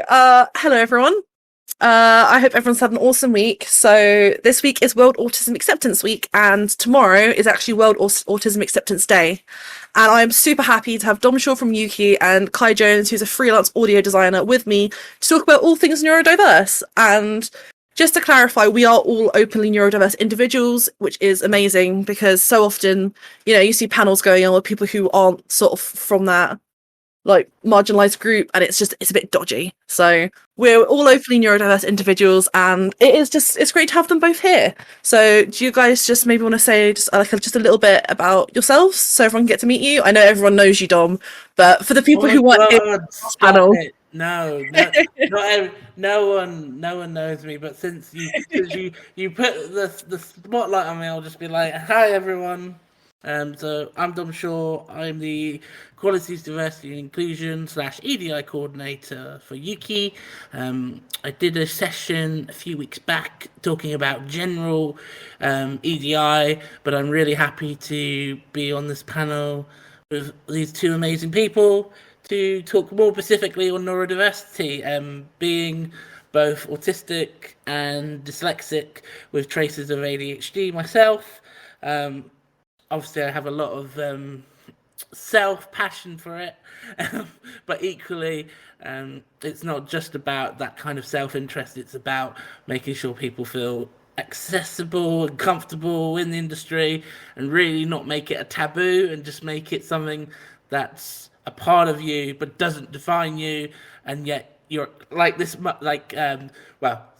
Hello everyone. I hope everyone's had an awesome week. So this week is World Autism Acceptance Week, and tomorrow is actually World Autism Acceptance Day. And I'm super happy to have Dominic Shaw from Ukie and Cai Jones, who's a freelance audio designer, with me to talk about all things neurodiverse. And just to clarify, we are all openly neurodiverse individuals, which is amazing because so often, you see panels going on with people who aren't sort of from that marginalized group, and it's a bit dodgy. So we're all openly neurodiverse individuals, and it's great to have them both here. So do you guys just maybe want to say just a little bit about yourselves so everyone can get to meet you? I know everyone knows you, Dom, but for the people who weren't in the panel. No, no one knows me. But since you put the spotlight on me, I'll just be like, hi everyone. So I'm Dom Shaw. I'm the Qualities, Diversity and Inclusion / EDI coordinator for Ukie. I did a session a few weeks back talking about general EDI, but I'm really happy to be on this panel with these two amazing people to talk more specifically on neurodiversity, being both autistic and dyslexic with traces of ADHD myself. Obviously, I have a lot of self-passion for it, but equally, it's not just about that kind of self-interest. It's about making sure people feel accessible and comfortable in the industry, and really not make it a taboo, and just make it something that's a part of you but doesn't define you, and yet you're like this.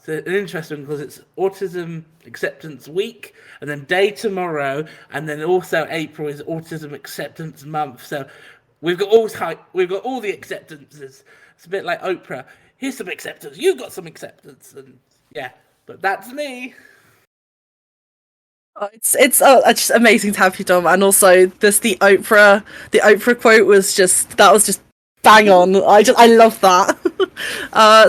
It's interesting because it's Autism Acceptance Week, and then day tomorrow, and then also April is Autism Acceptance Month. So we've got all the acceptances. It's a bit like Oprah. Here's some acceptance. You got some acceptance, and yeah. But that's me. Oh, it's just amazing to have you, Dom, and also the Oprah quote was just bang on. I love that.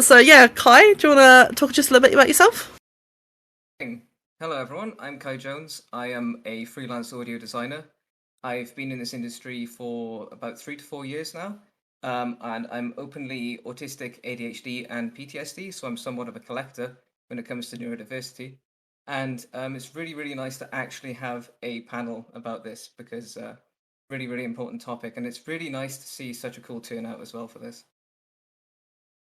So yeah, Cai, do you want to talk just a little bit about yourself? Hello everyone, I'm Cai Jones. I am a freelance audio designer. I've been in this industry for about 3 to 4 years now, and I'm openly autistic, ADHD, and PTSD, so I'm somewhat of a collector when it comes to neurodiversity. And it's really, really nice to actually have a panel about this because really, really important topic, and it's really nice to see such a cool turnout as well for this.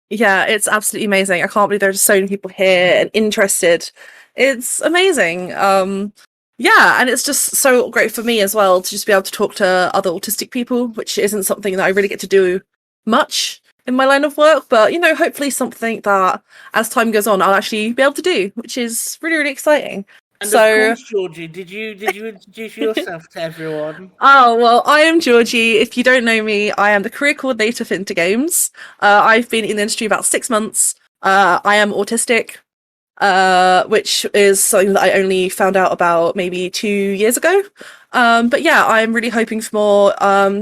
Yeah, it's absolutely amazing. I can't believe there's so many people here and interested. It's amazing. Yeah, and it's just so great for me as well to just be able to talk to other autistic people, which isn't something that I really get to do much in my line of work, but hopefully something that as time goes on I'll actually be able to do, which is really, really exciting. And so, of course, Georgie, did you introduce yourself to everyone? Oh, well, I am Georgie. If you don't know me, I am the career coordinator for Intergames. I've been in the industry about 6 months. I am autistic, which is something that I only found out about maybe 2 years ago. But yeah, I'm really hoping for more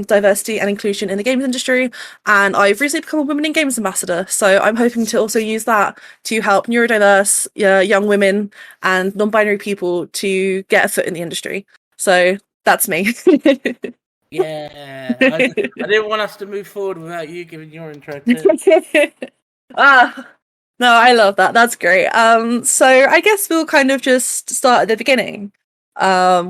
diversity and inclusion in the games industry, and I've recently become a Women in Games ambassador, so I'm hoping to also use that to help neurodiverse young women and non-binary people to get a foot in the industry. So that's me. Yeah, I didn't want us to move forward without you giving your intro too. No, I love that. That's great. So I guess we'll kind of just start at the beginning,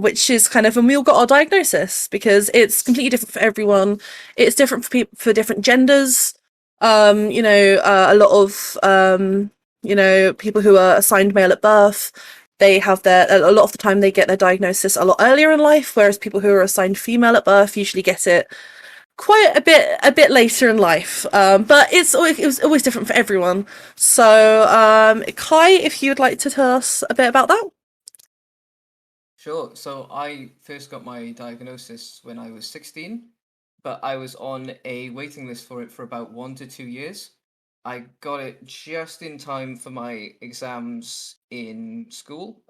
which is kind of when we all got our diagnosis, because it's completely different for everyone. It's different for people, for different genders. A lot of people who are assigned male at birth, they have a lot of the time they get their diagnosis a lot earlier in life, whereas people who are assigned female at birth usually get it quite a bit later in life. But it was always different for everyone. So Cai, if you would like to tell us a bit about that. Sure. So I first got my diagnosis when I was 16, but I was on a waiting list for it for about 1 to 2 years. I got it just in time for my exams in school,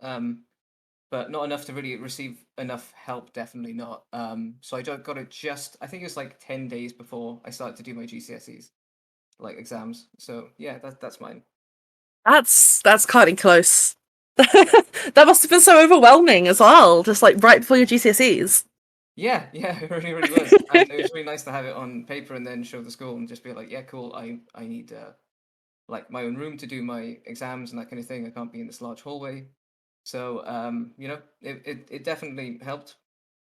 but not enough to really receive enough help, definitely not. So I got it just, I think it was like 10 days before I started to do my GCSEs, like exams. So yeah, that's mine. That's kind of close. That must have been so overwhelming as well, just like right before your GCSEs. Yeah, it really, really was. And it was really nice to have it on paper and then show the school and just be like, yeah, cool, I need like my own room to do my exams and that kind of thing. I can't be in this large hallway. So it definitely helped to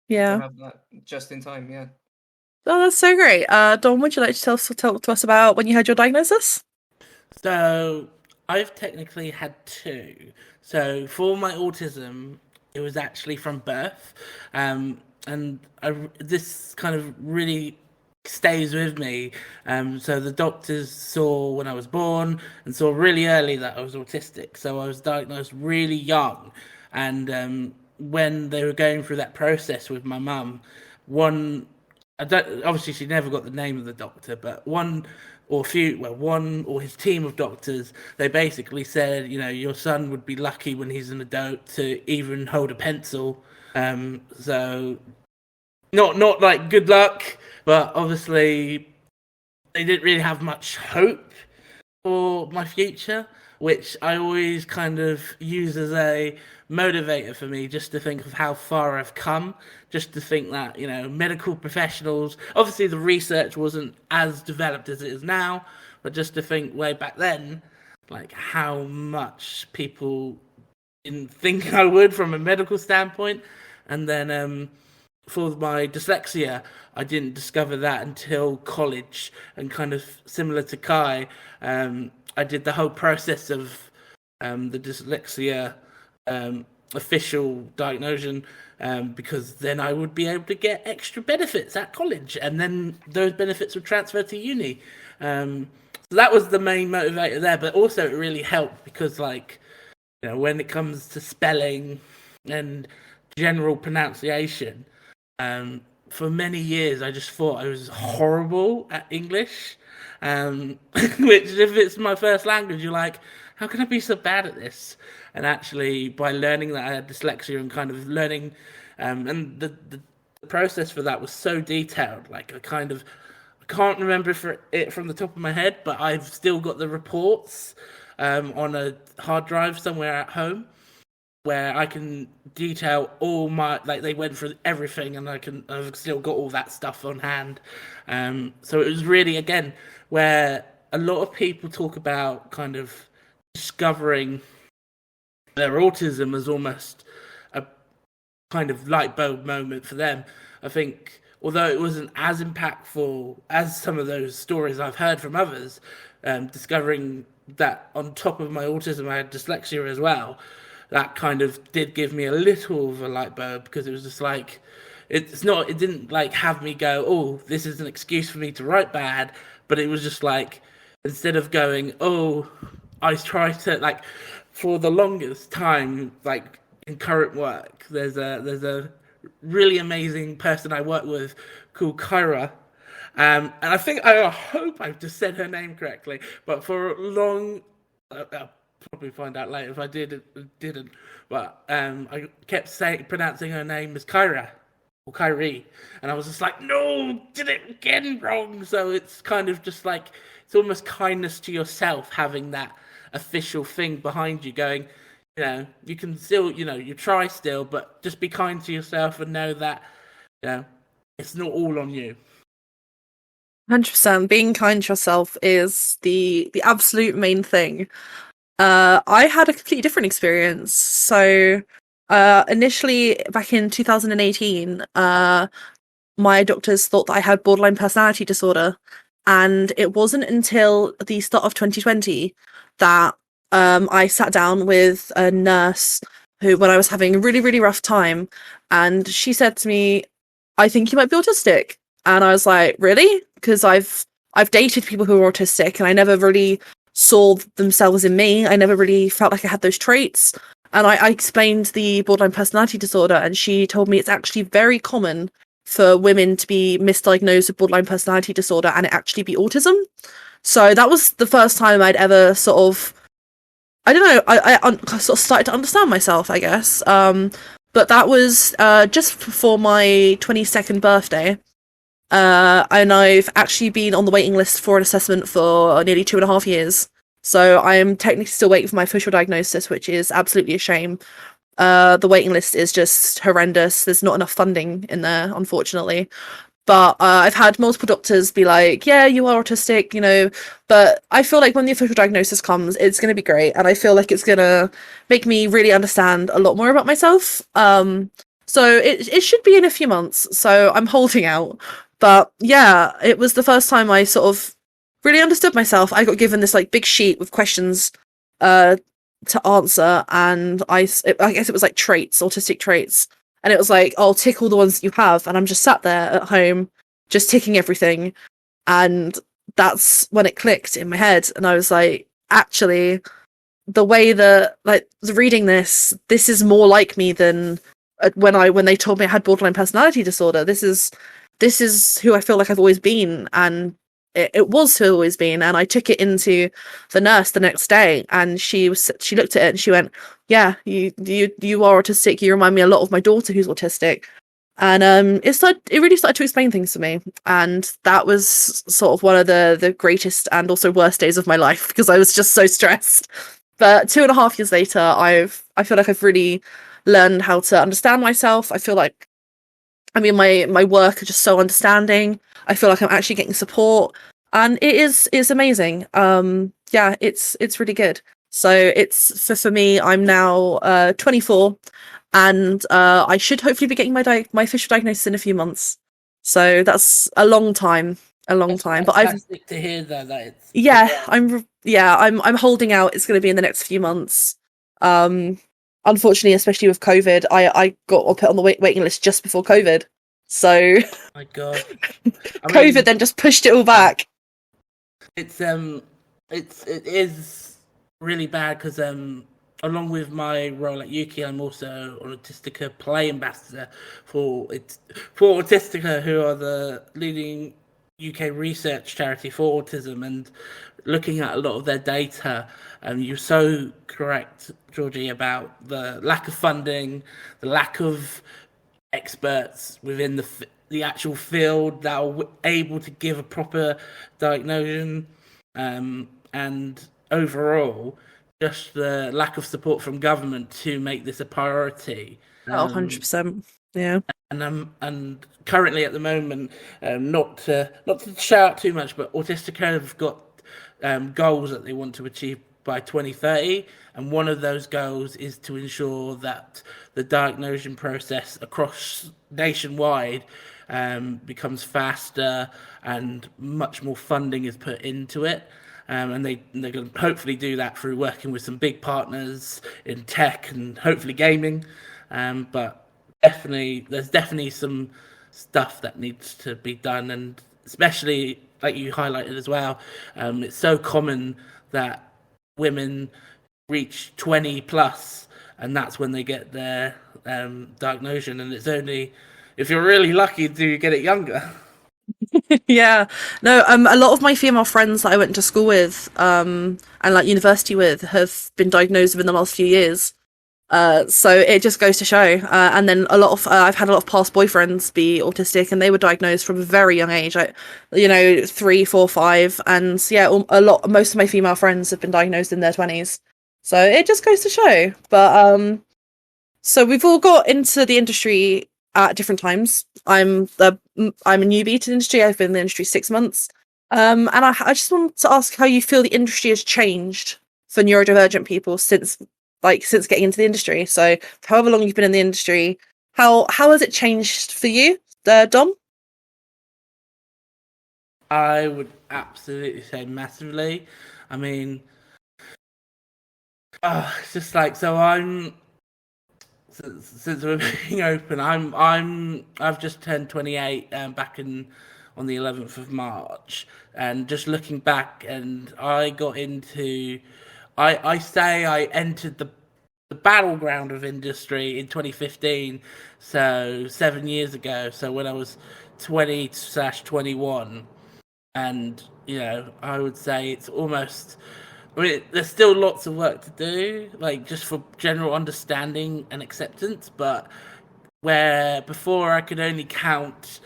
Yeah. have that just in time. Yeah. Oh, that's so great. Dom, would you like to tell to us about when you had your diagnosis? So I've technically had two. So for my autism, it was actually from birth, and this kind of really stays with me. So the doctors saw when I was born and saw really early that I was autistic. So I was diagnosed really young, and when they were going through that process with my mum, one I don't obviously she never got the name of the doctor, but one or his team of doctors, they basically said, your son would be lucky when he's an adult to even hold a pencil. So not like good luck, but obviously they didn't really have much hope for my future, which I always kind of use as a motivator for me, just to think of how far I've come, just to think that, medical professionals, obviously the research wasn't as developed as it is now, but just to think way back then, like how much people didn't think I would from a medical standpoint. And then for my dyslexia, I didn't discover that until college, and kind of similar to Cai, I did the whole process of the dyslexia official diagnosis, because then I would be able to get extra benefits at college, and then those benefits would transfer to uni. So that was the main motivator there, but also it really helped because, when it comes to spelling and general pronunciation, for many years I just thought I was horrible at English, which, if it's my first language, you're like, how can I be so bad at this? And actually, by learning that I had dyslexia and kind of learning, and the process for that was so detailed, I can't remember it from the top of my head, but I've still got the reports on a hard drive somewhere at home, where I can detail all my, they went through everything, and I've still got all that stuff on hand. So it was really, again, where a lot of people talk about kind of discovering their autism as almost a kind of light bulb moment for them. I think, although it wasn't as impactful as some of those stories I've heard from others, discovering that on top of my autism I had dyslexia as well, that kind of did give me a little of a light bulb, because it was just like, it didn't have me go, oh, this is an excuse for me to write bad, but it was just like, instead of going, oh, I try to, for the longest time, in current work, there's a really amazing person I work with called Kyra, and I hope I've just said her name correctly, but for a long, I'll probably find out later if I didn't, but I kept pronouncing her name as Kyra or Kyrie, and I was just like, no, did it again wrong. So it's kind of just it's almost kindness to yourself, having that official thing behind you going, you can still, you try still, but just be kind to yourself and know that, it's not all on you. 100%. Being kind to yourself is the absolute main thing. I had a completely different experience. So initially, back in 2018, my doctors thought that I had borderline personality disorder, and it wasn't until the start of 2020 that I sat down with a nurse who, when I was having a really, really rough time, and she said to me, I think you might be autistic. And I was like, really? Because I've dated people who are autistic, and I never really saw themselves in me. I never really felt like I had those traits. And I explained the borderline personality disorder, and she told me it's actually very common for women to be misdiagnosed with borderline personality disorder and it actually be autism. So that was the first time I'd ever sort of, I don't know, I sort of started to understand myself, I guess. But that was just before my 22nd birthday. And I've actually been on the waiting list for an assessment for nearly 2.5 years. So I am technically still waiting for my official diagnosis, which is absolutely a shame. The waiting list is just horrendous. There's not enough funding in there, unfortunately. But I've had multiple doctors be like, yeah, you are autistic, you know, but I feel like when the official diagnosis comes, it's going to be great. And I feel like it's going to make me really understand a lot more about myself. So it should be in a few months. So I'm holding out. But yeah, it was the first time I sort of really understood myself. I got given this like big sheet with questions to answer. And I guess it was like traits, autistic traits. And it was like, oh, tick all the ones that you have. And I'm just sat there at home, just ticking everything. And that's when it clicked in my head. And I was like, actually, the way that, like, reading this is more like me than when they told me I had borderline personality disorder. This is who I feel like I've always been. And it was who I've always been. And I took it into the nurse the next day, and she looked at it and she went, yeah, you are autistic. You remind me a lot of my daughter who's autistic. And it really started to explain things to me. And that was sort of one of the greatest and also worst days of my life, because I was just so stressed. But 2.5 years later, I feel like I've really learned how to understand myself. I feel like, I mean, my work is just so understanding. I feel like I'm actually getting support, and it's amazing. Yeah, it's really good. So it's for me. I'm now 24, and I should hopefully be getting my official diagnosis in a few months. So that's a long time, But I've fantastic to hear that it's I'm holding out. It's going to be in the next few months. Unfortunately, especially with COVID, I got put on the waiting list just before COVID. So my God, COVID then just pushed it all back. It is really bad because along with my role at Ukie, I'm also an Autistica Play Ambassador for Autistica, who are the leading UK research charity for autism, and looking at a lot of their data. You're so correct, Georgie, about the lack of funding, the lack of experts within the actual field that are able to give a proper diagnosis, and overall just the lack of support from government to make this a priority. 100%. Yeah. And currently at the moment, not to shout too much, but Autistica have got goals that they want to achieve by 2030, and one of those goals is to ensure that the diagnosing process across nationwide becomes faster and much more funding is put into it. And they're going to hopefully do that through working with some big partners in tech and hopefully gaming. But there's definitely some stuff that needs to be done, and especially like you highlighted as well, it's so common that women reach 20 plus, and that's when they get their diagnosis, and it's only if you're really lucky do you get it younger. Yeah, no, a lot of my female friends that I went to school with and like university with have been diagnosed within the last few years. So it just goes to show. And then I've had a lot of past boyfriends be autistic, and they were diagnosed from a very young age, like 3, 4, 5, and yeah, most of my female friends have been diagnosed in their 20s. So it just goes to show. But so we've all got into the industry at different times. I'm a newbie to the industry. I've been in the industry 6 months. And I just want to ask how you feel the industry has changed for neurodivergent people since getting into the industry. So however long you've been in the industry, how has it changed for you, Dom? I would absolutely say massively. I mean, it's just like, so since we're being open, I've just turned 28 back on the 11th of March, and just looking back, and I entered the battleground of industry in 2015, so 7 years ago. So when I was 20/21, and I would say it's almost. I mean, there's still lots of work to do, like just for general understanding and acceptance. But where before I could only count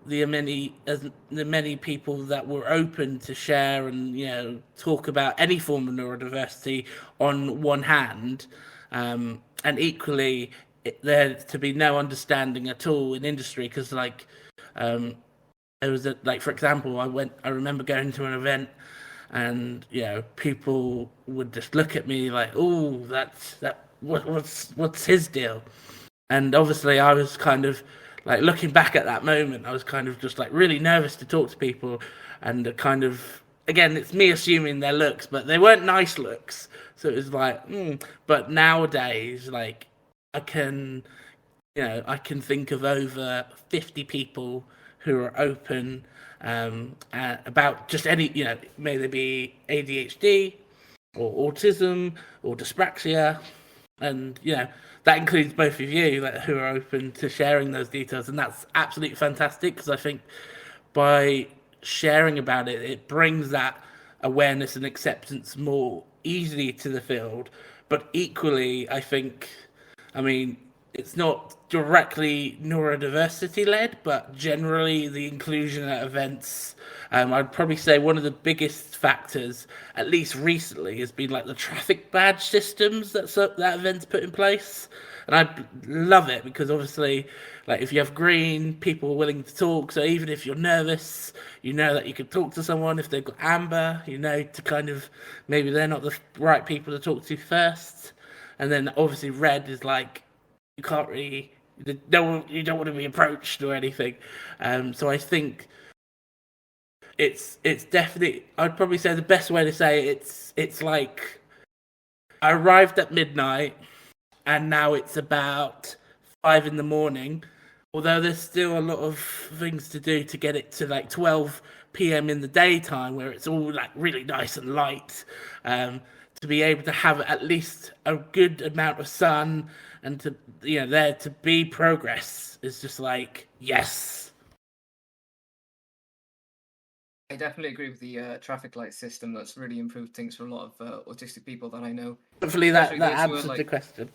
the many people that were open to share and talk about any form of neurodiversity on one hand, and equally there to be no understanding at all in industry, because there was like, for example, I remember going to an event, and people would just look at me like, oh, what's his deal? And obviously I was kind of like, looking back at that moment, I was kind of just like really nervous to talk to people, and kind of, again, it's me assuming their looks, but they weren't nice looks. So it was like, but nowadays, like, I can I can think of over 50 people who are open, about just any, may they be ADHD or autism or dyspraxia, and that includes both of you, like, who are open to sharing those details, and that's absolutely fantastic, because I think by sharing about it, it brings that awareness and acceptance more easily to the field. But equally, I think, I mean, it's not directly neurodiversity led, but generally the inclusion at events. I'd probably say one of the biggest factors, at least recently, has been like the traffic badge systems that events put in place, and I love it, because obviously, like, if you have green, people are willing to talk. So even if you're nervous, you know that you can talk to someone. If they've got amber, to kind of, maybe they're not the right people to talk to first. And then obviously red is like, you can't really, you don't want to be approached or anything. So I think it's definitely, I'd probably say the best way to say it's like, I arrived at midnight, and now it's about 5 in the morning. Although there's still a lot of things to do to get it to like 12 p.m. in the daytime, where it's all like really nice and light. To be able to have at least a good amount of sun, and to there to be progress, is just like, yes. I definitely agree with the traffic light system. That's really improved things for a lot of autistic people that I know. Hopefully that Especially those who are, answered the like- question.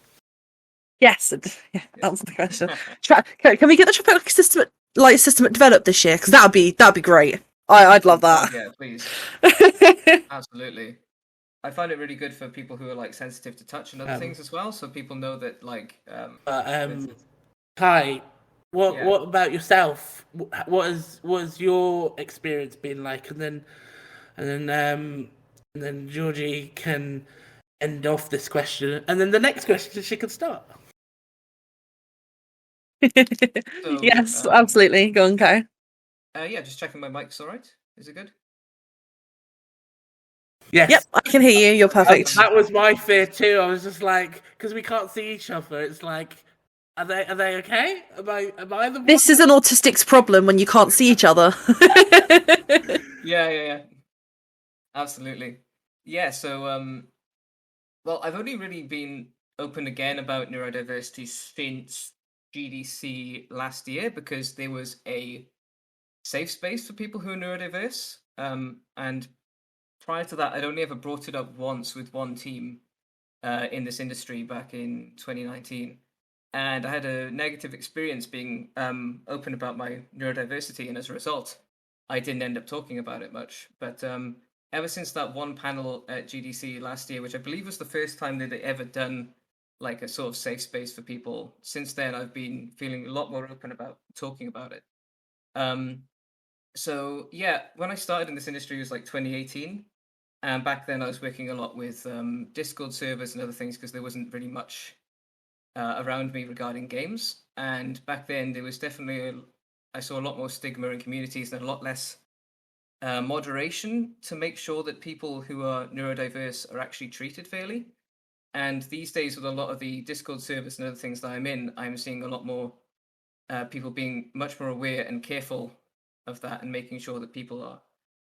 Yes, answer the question. Can we get the traffic light system developed this year? Because that'd be great. I'd love that. Yeah, please. Absolutely. I find it really good for people who are like sensitive to touch and other things as well, so people know that, like, for instance- Cai, what Yeah. what about yourself? What has your experience been like? And then Georgie can end off this question, and then the next question she can start. So, Yes, absolutely. Go on, Kai. yeah, just checking my mic's all right. Is it good? Yes. Yep, I can hear you. You're perfect. That was my fear too. I was just like, because we can't see each other. It's like, are they okay? Am I the one? This is an autistic's problem when you can't see each other. Yeah. Absolutely. Yeah, so, well, I've only really been open again about neurodiversity since GDC last year, because there was a safe space for people who are neurodiverse. And prior to that, I'd only ever brought it up once with one team in this industry back in 2019. And I had a negative experience being open about my neurodiversity, and as a result, I didn't end up talking about it much. But ever since that one panel at GDC last year, which I believe was the first time that they ever done like a sort of safe space for people, since then I've been feeling a lot more open about talking about it. So yeah, when I started in this industry, it was like 2018. And back then I was working a lot with Discord servers and other things, because there wasn't really much around me regarding games. And back then there was definitely, I saw a lot more stigma in communities and a lot less moderation to make sure that people who are neurodiverse are actually treated fairly. And these days, with a lot of the Discord servers and other things that I'm in, I'm seeing a lot more people being much more aware and careful of that, and making sure that people are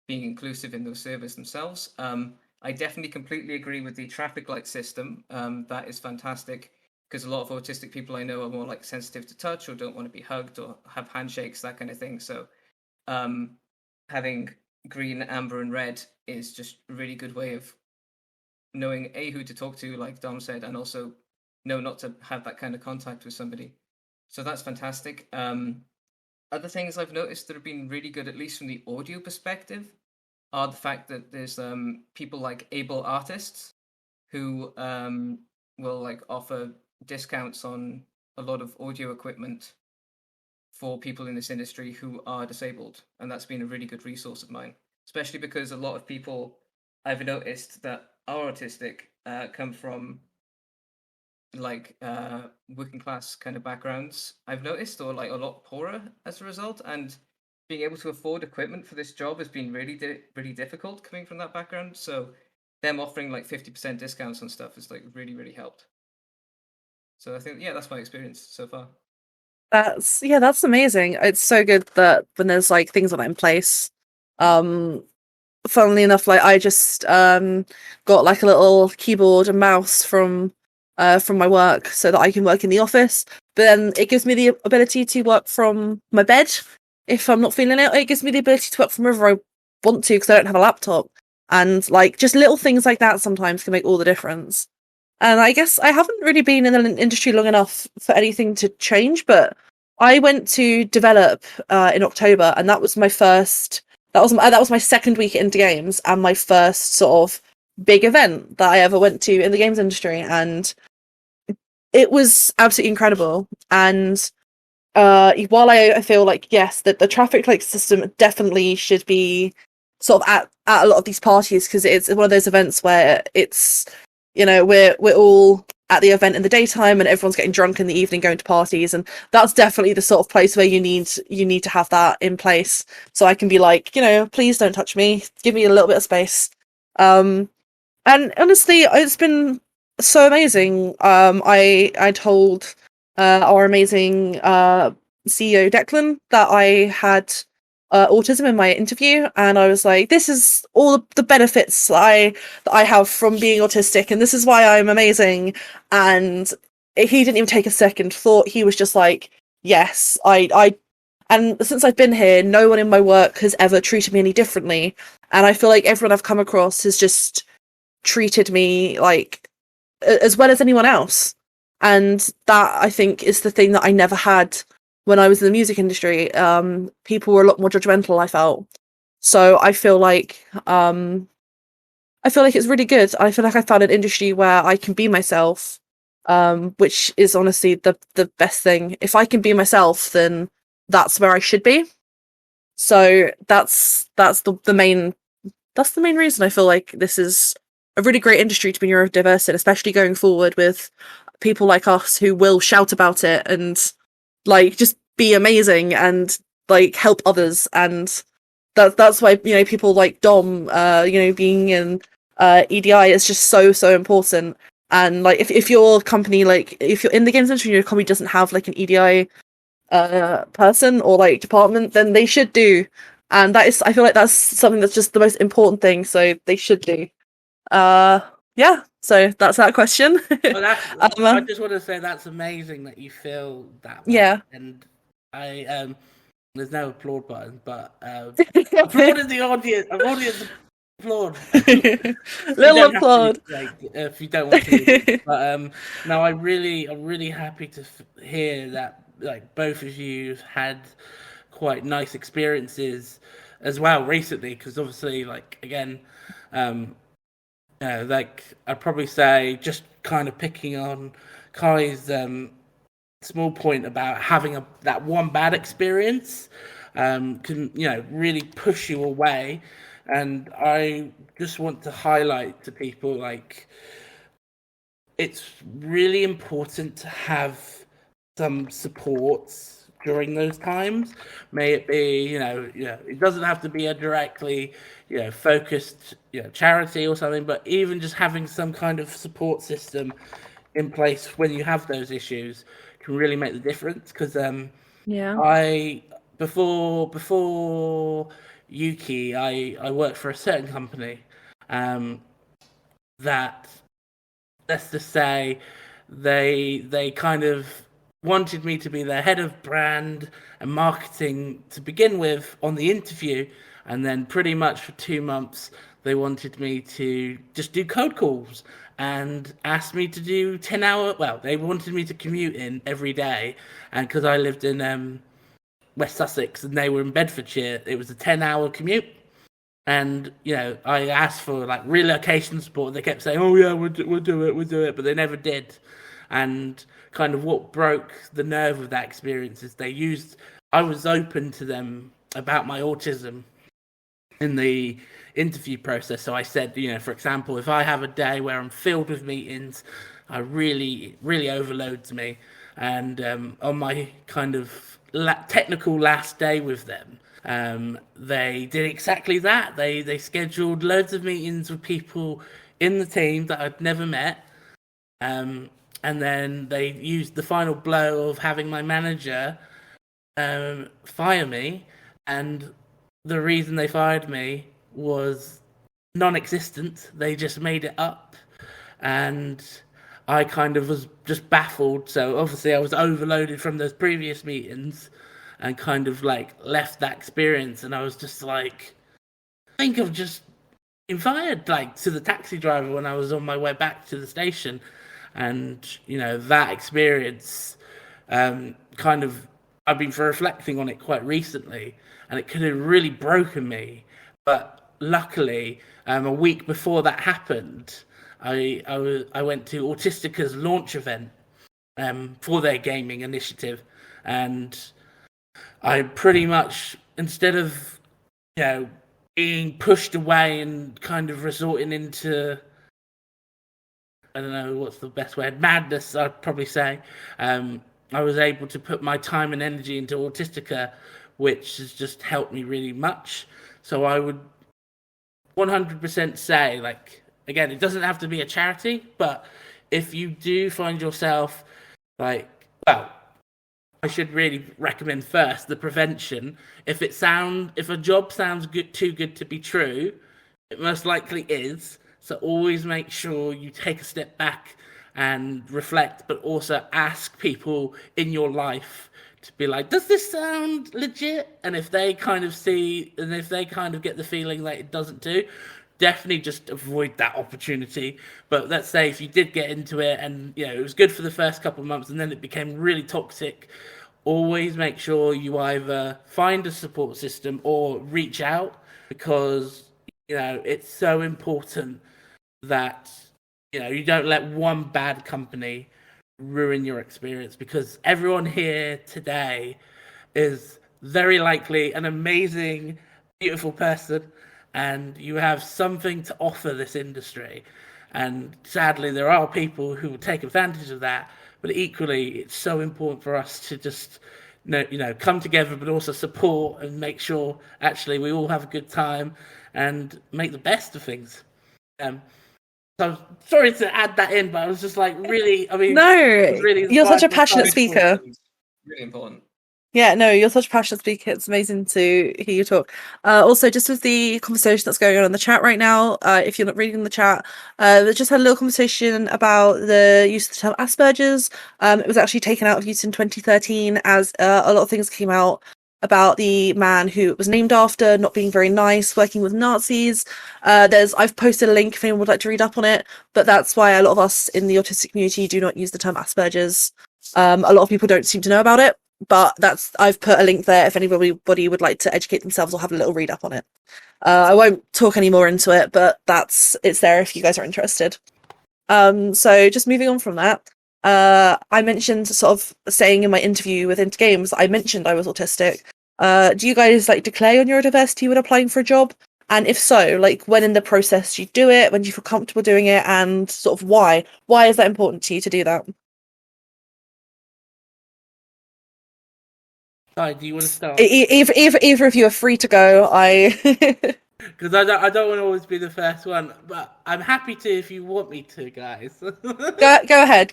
being inclusive in those servers themselves. I definitely completely agree with the traffic light system. That is fantastic, because a lot of autistic people I know are more like sensitive to touch, or don't want to be hugged, or have handshakes, that kind of thing. So having green, amber, and red is just a really good way of knowing who to talk to, like Dom said, and also know not to have that kind of contact with somebody. So that's fantastic. Other things I've noticed that have been really good, at least from the audio perspective, are the fact that there's people like able artists who will like offer discounts on a lot of audio equipment for people in this industry who are disabled, and that's been a really good resource of mine, especially because a lot of people I've noticed that are autistic come from like working class kind of backgrounds, I've noticed, or like a lot poorer as a result, and being able to afford equipment for this job has been really difficult coming from that background. So them offering like 50% discounts on stuff has like really helped. So I think, yeah, that's my experience so far. That's amazing. It's so good that when there's like things like that in place. Funnily enough, like I just got like a little keyboard and mouse from my work so that I can work in the office. But then it gives me the ability to work from my bed if I'm not feeling it. It gives me the ability to work from wherever I want to because I don't have a laptop. And like just little things like that sometimes can make all the difference. And I guess I haven't really been in the industry long enough for anything to change, but I went to develop in October, and that was my first. That was my second week at Indie Games and my first sort of big event that I ever went to in the games industry, and it was absolutely incredible. And while I feel like yes, that the traffic light system definitely should be sort of at a lot of these parties because it's one of those events where it's we're all at the event in the daytime and everyone's getting drunk in the evening going to parties, and that's definitely the sort of place where you need to have that in place so I can be like, please don't touch me, give me a little bit of space. And honestly, it's been so amazing. I told our amazing CEO Declan that I had autism in my interview, and I was like, this is all the benefits that I have from being autistic, and this is why I'm amazing. And he didn't even take a second thought. He was just like, yes, I and since I've been here, no one in my work has ever treated me any differently, and I feel like everyone I've come across has just treated me like as well as anyone else. And that, I think, is the thing that I never had when I was in the music industry. People were a lot more judgmental, I felt. So I feel like it's really good. I feel like I found an industry where I can be myself, which is honestly the best thing. If I can be myself, then that's where I should be. So that's the main reason I feel like this is a really great industry to be neurodiverse in, especially going forward with people like us who will shout about it and like just be amazing and like help others. And that's why people like Dom being in EDI is just so important. And like if your company, like if you're in the games industry and your company doesn't have like an EDI person or like department, then they should do. And I feel like that's something that's just the most important thing, so they should do. Yeah, so that's that question. Well, I just want to say that's amazing that you feel that way. Yeah. And I there's no applaud button, but applaud in the audience. Applaud. Little applaud. If you don't want to. But no, I'm really happy to hear that like both of you had quite nice experiences as well recently, because obviously, like again, like I'd probably say, just kind of picking on Cai's small point about having that one bad experience can really push you away. And I just want to highlight to people, like, it's really important to have some supports during those times. May it be, it doesn't have to be a directly, focused, charity or something, but even just having some kind of support system in place when you have those issues can really make the difference. Because before Ukie, I worked for a certain company that, let's just say, they kind of wanted me to be their head of brand and marketing to begin with on the interview, and then pretty much for 2 months they wanted me to just do code calls and asked me to do 10-hour. Well, they wanted me to commute in every day, and because I lived in West Sussex and they were in Bedfordshire, it was a 10-hour commute. And I asked for like relocation support. They kept saying, "Oh yeah, we'll do it," but they never did. And kind of what broke the nerve of that experience is I was open to them about my autism in the interview process. So I said, for example, if I have a day where I'm filled with meetings, it really overloads me. And on my kind of technical last day with them, they did exactly that. They scheduled loads of meetings with people in the team that I'd never met. And then they used the final blow of having my manager fire me. And the reason they fired me was non-existent. They just made it up. And I kind of was just baffled. So obviously I was overloaded from those previous meetings and kind of like left that experience. And I was just like, I think I've just been fired, like, to the taxi driver when I was on my way back to the station. And, that experience kind of, I've been reflecting on it quite recently, and it could have really broken me. But luckily, a week before that happened, I went to Autistica's launch event for their gaming initiative, and I pretty much, instead of being pushed away and kind of resorting into, I don't know what's the best word, madness, I'd probably say, I was able to put my time and energy into Autistica, which has just helped me really much. So I would 100% say, like, again, it doesn't have to be a charity, but if you do find yourself I should really recommend first the prevention. If a job sounds too good to be true, it most likely is. So always make sure you take a step back and reflect, but also ask people in your life to be like, does this sound legit? And if they kind of get the feeling that it doesn't do, definitely just avoid that opportunity. But let's say if you did get into it and it was good for the first couple of months and then it became really toxic, always make sure you either find a support system or reach out, because it's so important that you don't let one bad company ruin your experience, because everyone here today is very likely an amazing, beautiful person, and you have something to offer this industry. And sadly, there are people who will take advantage of that. But equally, it's so important for us to just, come together, but also support and make sure actually we all have a good time and make the best of things. So sorry to add that in, but I was just like, really, no, you're such a passionate speaker. Really important. Yeah, no, you're such a passionate speaker. It's amazing to hear you talk. Also, just with the conversation that's going on in the chat right now, if you're not reading the chat, we just had a little conversation about the use of the term Asperger's. It was actually taken out of use in 2013 as a lot of things came out about the man who it was named after not being very nice, working with Nazis. I've posted a link if anyone would like to read up on it, but that's why a lot of us in the autistic community do not use the term Asperger's. A lot of people don't seem to know about it, but I've put a link there if anybody would like to educate themselves or have a little read up on it. I won't talk any more into it, but it's there if you guys are interested. So just moving on from that, I mentioned, sort of saying in my interview with Intergames, I mentioned I was autistic. Do you guys declare your neurodiversity when applying for a job? And if so, when in the process do you do it? When do you feel comfortable doing it? And sort of why? Why is that important to you to do that? Hi, do you want to start? Either of you are free to go. Because I don't want to always be the first one, but I'm happy to if you want me to, guys. Go ahead.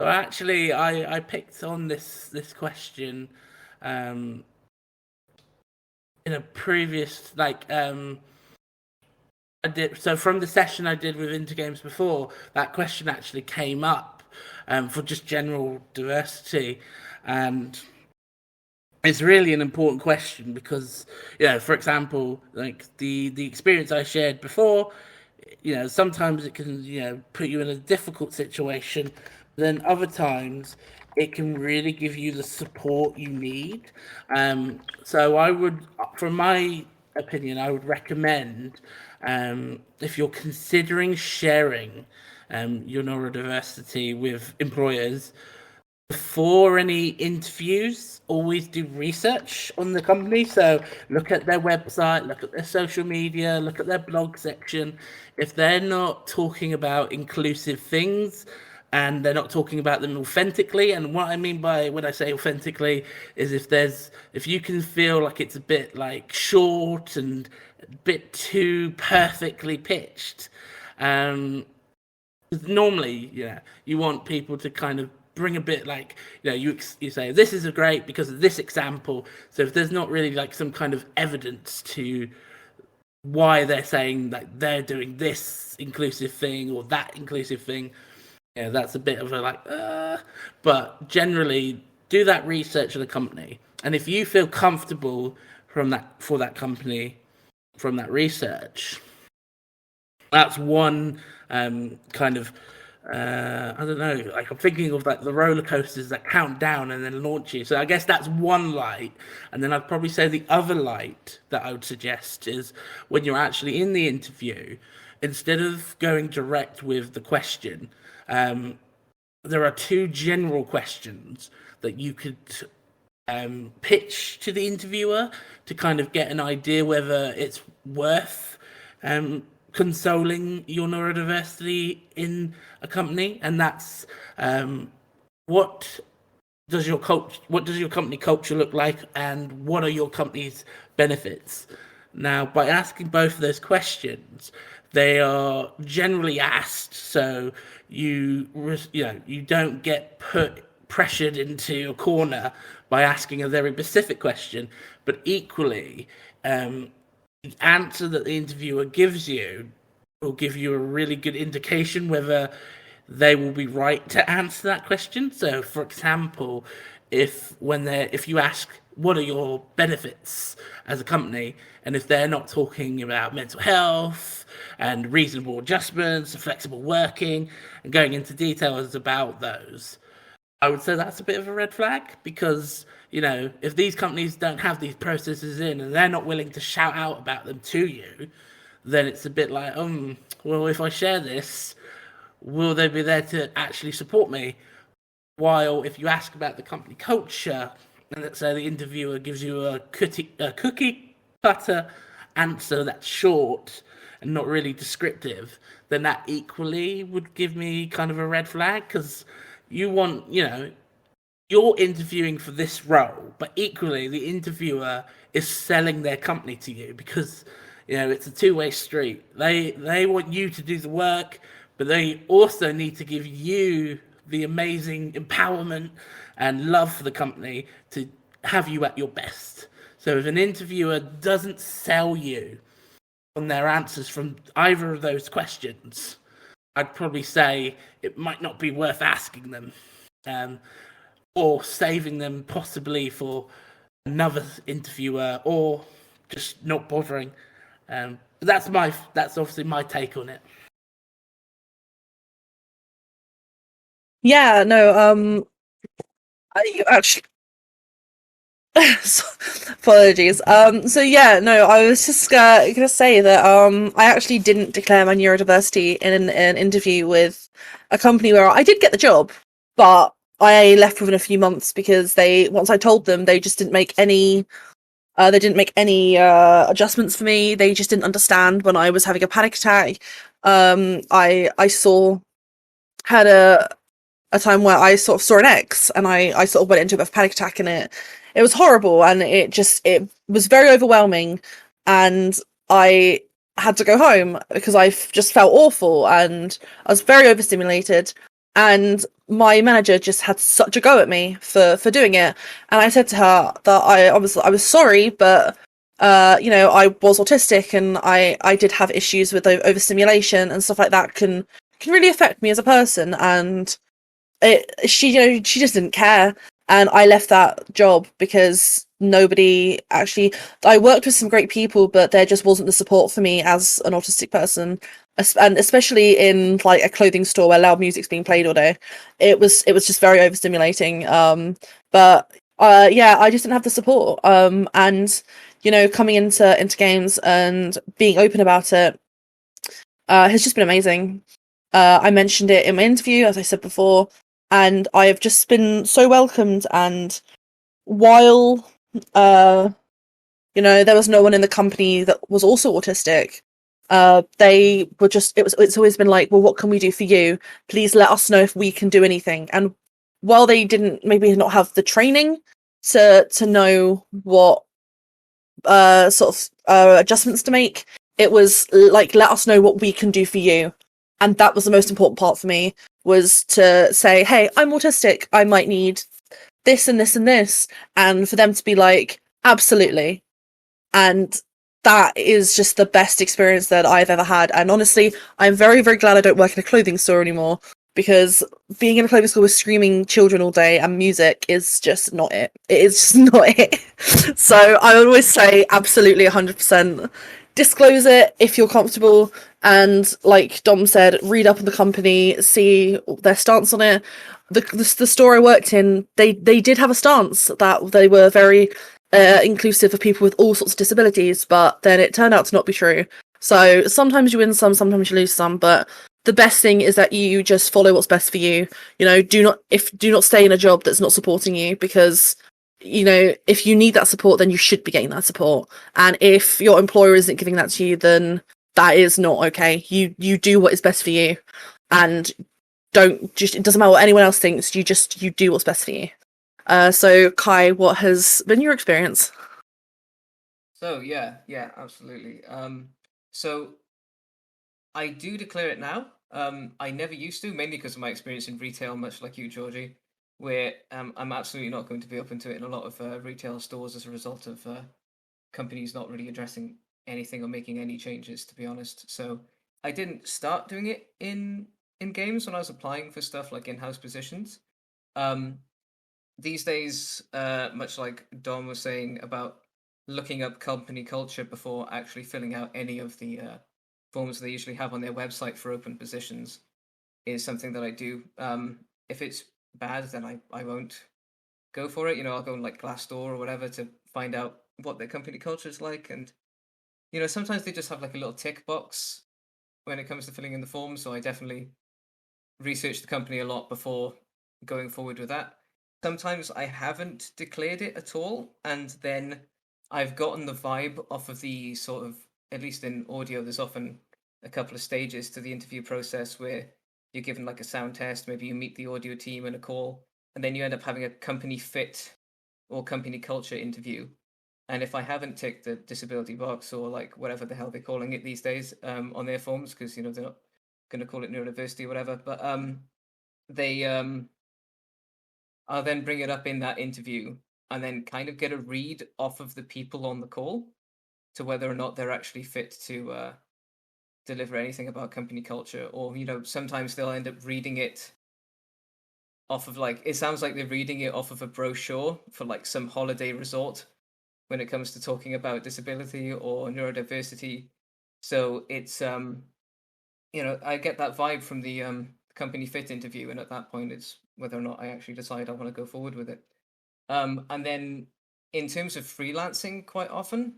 So actually, I picked on this question in a previous I did. So from the session I did with Intergames before, that question actually came up for just general diversity, and it's really an important question because, for example, the experience I shared before, sometimes it can, put you in a difficult situation. Then other times it can really give you the support you need. So I would, from my opinion, I would recommend, if you're considering sharing your neurodiversity with employers, before any interviews, always do research on the company. So look at their website, look at their social media, look at their blog section. If they're not talking about inclusive things and they're not talking about them authentically, and what I mean by when I say authentically is if you can feel like it's a bit like short and a bit too perfectly pitched, normally, you want people to kind of bring a bit like, you say, this is great because of this example. So if there's not really like some kind of evidence to why they're saying that they're doing this inclusive thing or that inclusive thing, that's a bit of a like, but generally do that research of the company. And if you feel comfortable for that company, from that research, that's one kind of I don't know, like I'm thinking of like the roller coasters that count down and then launch you. So I guess that's one light. And then I'd probably say the other light that I would suggest is when you're actually in the interview, instead of going direct with the question, there are two general questions that you could pitch to the interviewer to kind of get an idea whether it's worth consoling your neurodiversity in a company. And that's what does your company culture look like, and what are your company's benefits? Now, by asking both of those questions, they are generally asked so you don't get pressured into a corner by asking a very specific question, but equally the answer that the interviewer gives you will give you a really good indication whether they will be right to answer that question. So, for example, if you ask what are your benefits as a company, and if they're not talking about mental health and reasonable adjustments, flexible working, and going into details about those, I would say that's a bit of a red flag, because if these companies don't have these processes in and they're not willing to shout out about them to you, then it's a bit like, well, if I share this, will they be there to actually support me? While if you ask about the company culture, and let's say the interviewer gives you a cookie cutter answer that's short and not really descriptive, then that equally would give me kind of a red flag, because you want, you're interviewing for this role, but equally the interviewer is selling their company to you, because it's a two-way street. They want you to do the work, but they also need to give you the amazing empowerment and love for the company to have you at your best. So if an interviewer doesn't sell you on their answers from either of those questions, I'd probably say it might not be worth asking them, or saving them possibly for another interviewer, or just not bothering. That's obviously my take on it. Yeah, no, I actually apologies. So yeah, no, I was just gonna say that I actually didn't declare my neurodiversity in an interview with a company where I did get the job, but I left within a few months because once I told them, they just didn't make any adjustments for me. They just didn't understand when I was having a panic attack. I had a time where I sort of saw an X, and I sort of went into a bit of panic attack, and it was horrible, and it was very overwhelming, and I had to go home because I just felt awful, and I was very overstimulated, and my manager just had such a go at me for doing it, and I said to her that I was sorry, but I was autistic, and I did have issues with overstimulation and stuff like that can really affect me as a person, and she just didn't care, and I left that job because I worked with some great people, but there just wasn't the support for me as an autistic person, and especially in like a clothing store where loud music's being played all day. It was just very overstimulating. But yeah, I just didn't have the support. And coming into games and being open about it has just been amazing. I mentioned it in my interview, as I said before, and I have just been so welcomed. And while there was no one in the company that was also autistic, they were just it's always been like, well, what can we do for you? Please let us know if we can do anything. And while they didn't maybe not have the training to know what adjustments to make, it was like, let us know what we can do for you. And that was the most important part for me, was to say, hey, I'm autistic, I might need this and this and this, and for them to be like, absolutely. And that is just the best experience that I've ever had. And honestly, I'm very, very glad I don't work in a clothing store anymore, because being in a clothing store with screaming children all day and music is just not it. It is just not it. So I would always say absolutely 100%. Disclose it if you're comfortable, and like Dom said, read up on the company, see their stance on it. The store I worked in, they did have a stance that they were very inclusive of people with all sorts of disabilities, but then it turned out to not be true. So sometimes you win some, sometimes you lose some, but the best thing is that you just follow what's best for you. Do not stay in a job that's not supporting you, because if you need that support, then you should be getting that support. And if your employer isn't giving that to you, then that is not okay. You do what is best for you, and it doesn't matter what anyone else thinks, you do what's best for you. So Cai, what has been your experience? So yeah, absolutely. So I do declare it now. I never used to, mainly because of my experience in retail, much like you, Georgie, where I'm absolutely not going to be open to it in a lot of retail stores as a result of companies not really addressing anything or making any changes, to be honest. So I didn't start doing it in games when I was applying for stuff like in-house positions. These days, much like Dom was saying about looking up company culture before actually filling out any of the forms they usually have on their website for open positions, is something that I do. If it's bad, then I won't go for it. I'll go on like Glassdoor or whatever to find out what their company culture is like. And sometimes they just have like a little tick box when it comes to filling in the form. So I definitely research the company a lot before going forward with that. Sometimes I haven't declared it at all, and then I've gotten the vibe off of the sort of, at least in audio, there's often a couple of stages to the interview process where you're given like a sound test, maybe you meet the audio team in a call, and then you end up having a company fit or company culture interview. And if I haven't ticked the disability box, or like whatever the hell they're calling it these days on their forms, because they're not going to call it neurodiversity or whatever, but I'll then bring it up in that interview and then kind of get a read off of the people on the call to whether or not they're actually fit to deliver anything about company culture. Or, sometimes they'll end up reading it off of it sounds like they're reading it off of a brochure for like some holiday resort when it comes to talking about disability or neurodiversity. So it's, I get that vibe from the company fit interview. And at that point, it's whether or not I actually decide I want to go forward with it. And then in terms of freelancing, quite often,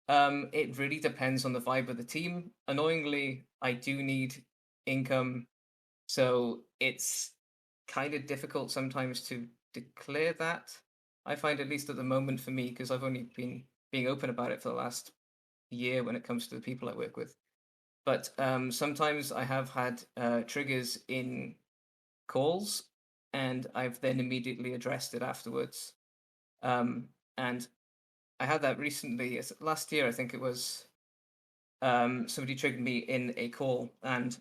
it really depends on the vibe of the team. Annoyingly, I do need income, so it's kind of difficult sometimes to declare that. I find, at least at the moment for me, because I've only been being open about it for the last year when it comes to the people I work with. But sometimes I have had triggers in calls, and I've then immediately addressed it afterwards. And I had that recently, last year, I think it was. Somebody triggered me in a call, and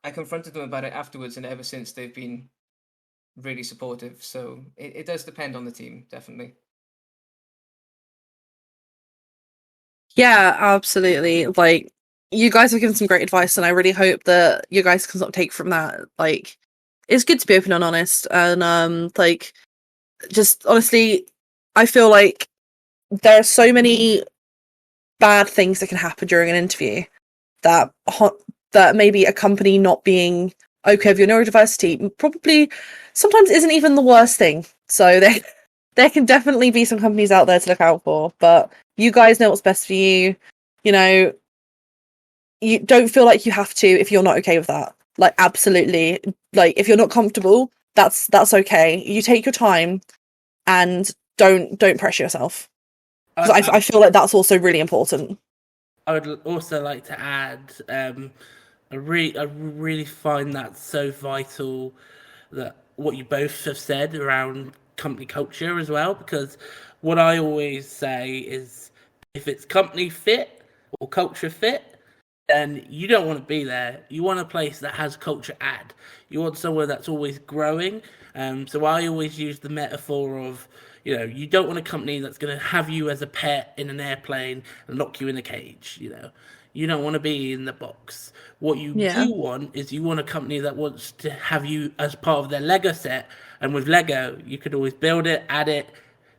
I confronted them about it afterwards, and ever since they've been really supportive. So it does depend on the team, definitely. Yeah, absolutely. Like, you guys have given some great advice, and I really hope that you guys can sort of take from that. Like, it's good to be open and honest, and just honestly, I feel like there are so many bad things that can happen during an interview that maybe a company not being okay with your neurodiversity probably sometimes isn't even the worst thing. So there can definitely be some companies out there to look out for, but you guys know what's best for you. You don't feel like you have to if you're not okay with that. like absolutely, like if you're not comfortable, that's okay. You take your time and don't pressure yourself, because I feel like that's also really important. I would also like to add, I really find that so vital, that what you both have said around company culture as well, because what I always say is, if it's company fit or culture fit, then you don't want to be there. You want a place that has culture add. You want somewhere that's always growing. So I always use the metaphor of, you don't want a company that's going to have you as a pet in an airplane and lock you in a cage. You don't want to be in the box. What you Yeah. do want is, you want a company that wants to have you as part of their Lego set. And with Lego, you could always build it, add it,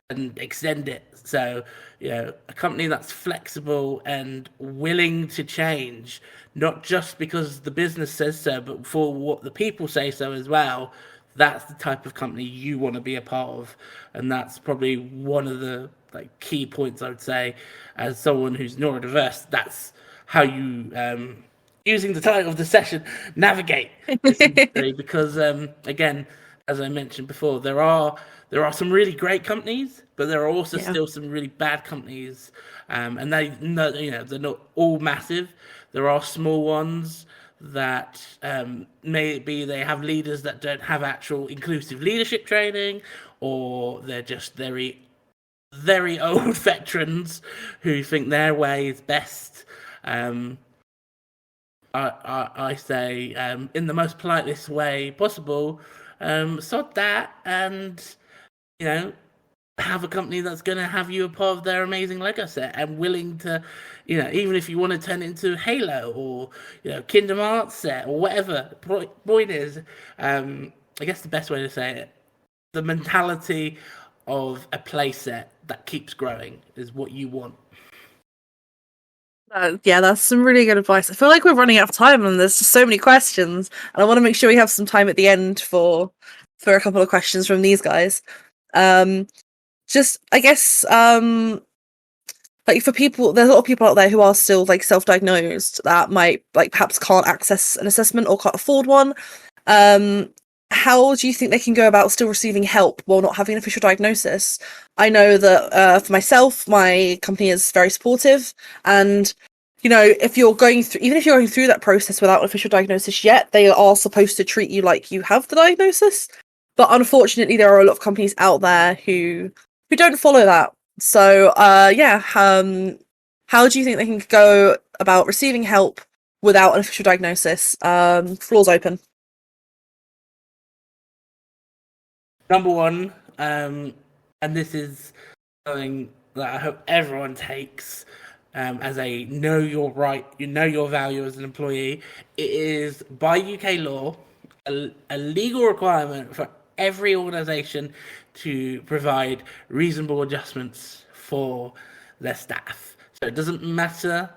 and extend it. So, a company that's flexible and willing to change, not just because the business says so, but for what the people say so as well. That's the type of company you want to be a part of, and that's probably one of the key points I would say, as someone who's neurodiverse. That's how you, using the title of the session, navigate this industry. Because again, as I mentioned before, there are some really great companies, but there are also still some really bad companies, and they're not all massive. There are small ones that maybe they have leaders that don't have actual inclusive leadership training, or they're just very, very old veterans who think their way is best. I say, in the most politest way possible, sod that, and have a company that's going to have you a part of their amazing Lego set, and willing to, even if you want to turn it into Halo or Kingdom Hearts set or whatever. Point is, I guess the best way to say it, the mentality of a play set that keeps growing is what you want. Yeah, that's some really good advice. I feel like we're running out of time and there's just so many questions, and I want to make sure we have some time at the end for a couple of questions from these guys. Just, I guess, like for people, there's a lot of people out there who are still like self-diagnosed, that might perhaps can't access an assessment or can't afford one. How do you think they can go about still receiving help while not having an official diagnosis? I know that for myself, my company is very supportive, and if you're going through, even if you're going through that process without an official diagnosis yet, they are supposed to treat you like you have the diagnosis. But unfortunately, there are a lot of companies out there who don't follow that. So, how do you think they can go about receiving help without an official diagnosis? Floor's open. Number one, and this is something that I hope everyone takes as a know your right, know your value as an employee. It is, by UK law, a legal requirement for every organisation to provide reasonable adjustments for their staff. So it doesn't matter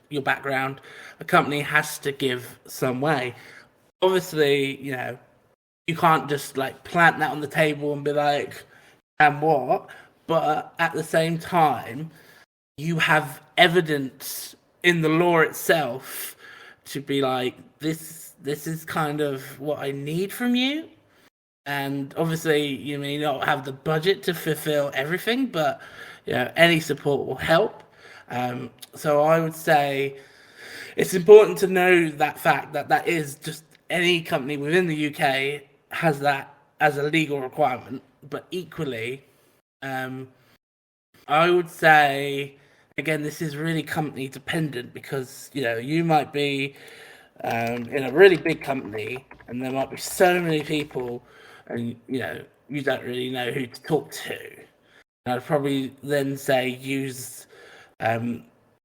your background, a company has to give some way. Obviously, you can't just plant that on the table and be like, and what? But at the same time, you have evidence in the law itself to be like, this is kind of what I need from you. And obviously, you may not have the budget to fulfill everything, but any support will help. So I would say it's important to know that fact, that is just, any company within the UK has that as a legal requirement. But equally, I would say, again, this is really company dependent, because you might be in a really big company and there might be so many people, and you don't really know who to talk to. And I'd probably then say use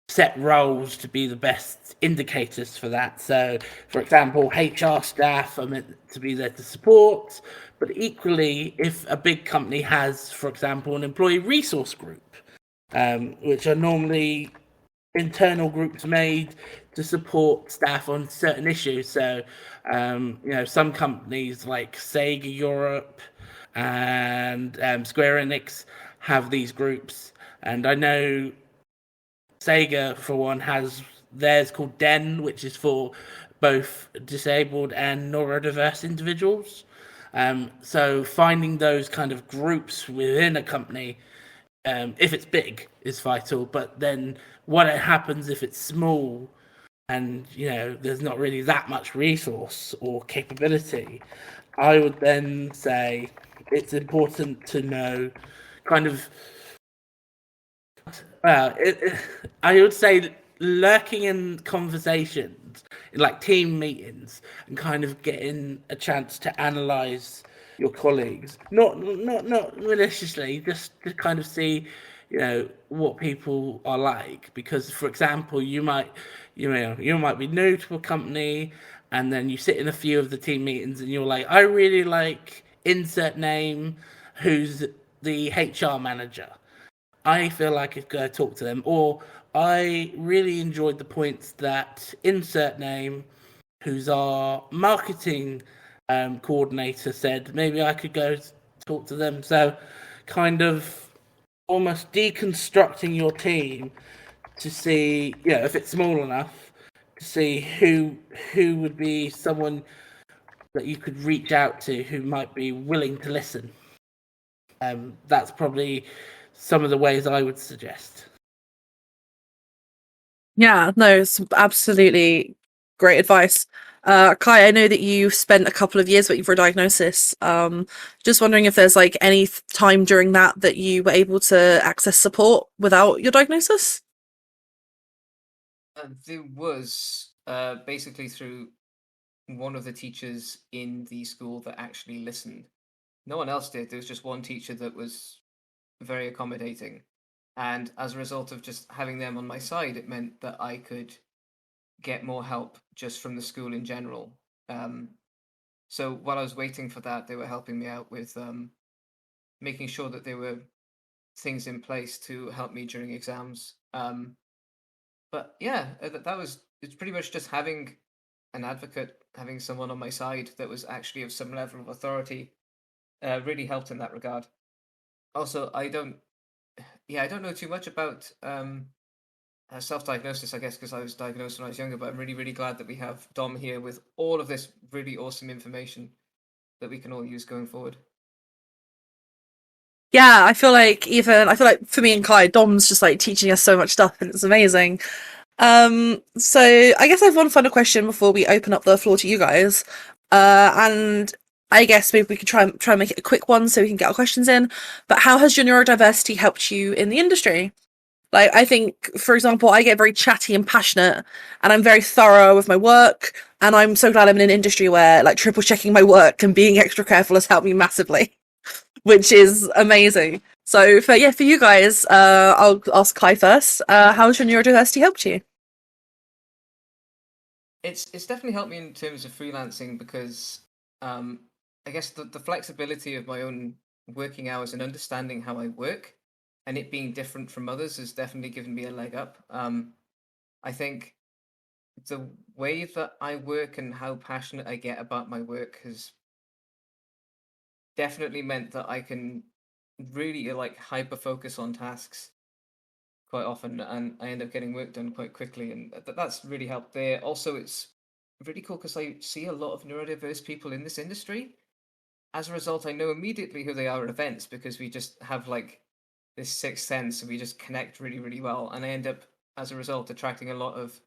set roles to be the best indicators for that. So, for example, HR staff are meant to be there to support, but equally, if a big company has, for example, an employee resource group, which are normally internal groups made to support staff on certain issues. So, some companies like Sega Europe and Square Enix have these groups, and I know Sega, for one, has theirs called Den, which is for both disabled and neurodiverse individuals. So finding those kind of groups within a company, if it's big, is vital. But then what happens if it's small and there's not really that much resource or capability? I would then say it's important to know kind of I would say lurking in conversations, like team meetings, and kind of getting a chance to analyze your colleagues, not maliciously, just to kind of see, what people are like. Because, for example, you might be new to a company, and then you sit in a few of the team meetings, and you're like, I really like insert name, who's the HR manager. I feel like I've got to talk to them. Or I really enjoyed the points that insert name, who's our marketing coordinator, said. Maybe I could go talk to them. So kind of almost deconstructing your team to see, if it's small enough, to see who would be someone that you could reach out to who might be willing to listen. That's probably some of the ways I would suggest. Yeah, no, it's absolutely great advice. Kai, I know that you spent a couple of years waiting for a diagnosis. Just wondering if there's like any time during that you were able to access support without your diagnosis? There was basically through one of the teachers in the school that actually listened. No one else did. There was just one teacher that was very accommodating. And as a result of just having them on my side, it meant that I could get more help just from the school in general. So while I was waiting for that, they were helping me out with making sure that there were things in place to help me during exams. But yeah, it's pretty much just having an advocate, having someone on my side that was actually of some level of authority, really helped in that regard. Also, I don't know too much about self-diagnosis, I guess, because I was diagnosed when I was younger. But I'm really, really glad that we have Dom here with all of this really awesome information that we can all use going forward. Yeah, I feel like for me and Kai, Dom's just like teaching us so much stuff, and it's amazing. So I guess I have one final question before we open up the floor to you guys. And I guess maybe we could try and make it a quick one so we can get our questions in. But how has your neurodiversity helped you in the industry? Like, I think, for example, I get very chatty and passionate, and I'm very thorough with my work. And I'm so glad I'm in an industry where like triple checking my work and being extra careful has helped me massively, which is amazing. So for you guys, I'll ask Kai first. How has your neurodiversity helped you? It's definitely helped me in terms of freelancing because I guess the flexibility of my own working hours and understanding how I work and it being different from others has definitely given me a leg up. I think the way that I work and how passionate I get about my work has definitely meant that I can really like hyper focus on tasks quite often, and I end up getting work done quite quickly, and that's really helped there. Also, it's really cool because I see a lot of neurodiverse people in this industry. As a result, I know immediately who they are at events because we just have like this sixth sense and we just connect really, really well. And I end up, as a result, attracting a lot of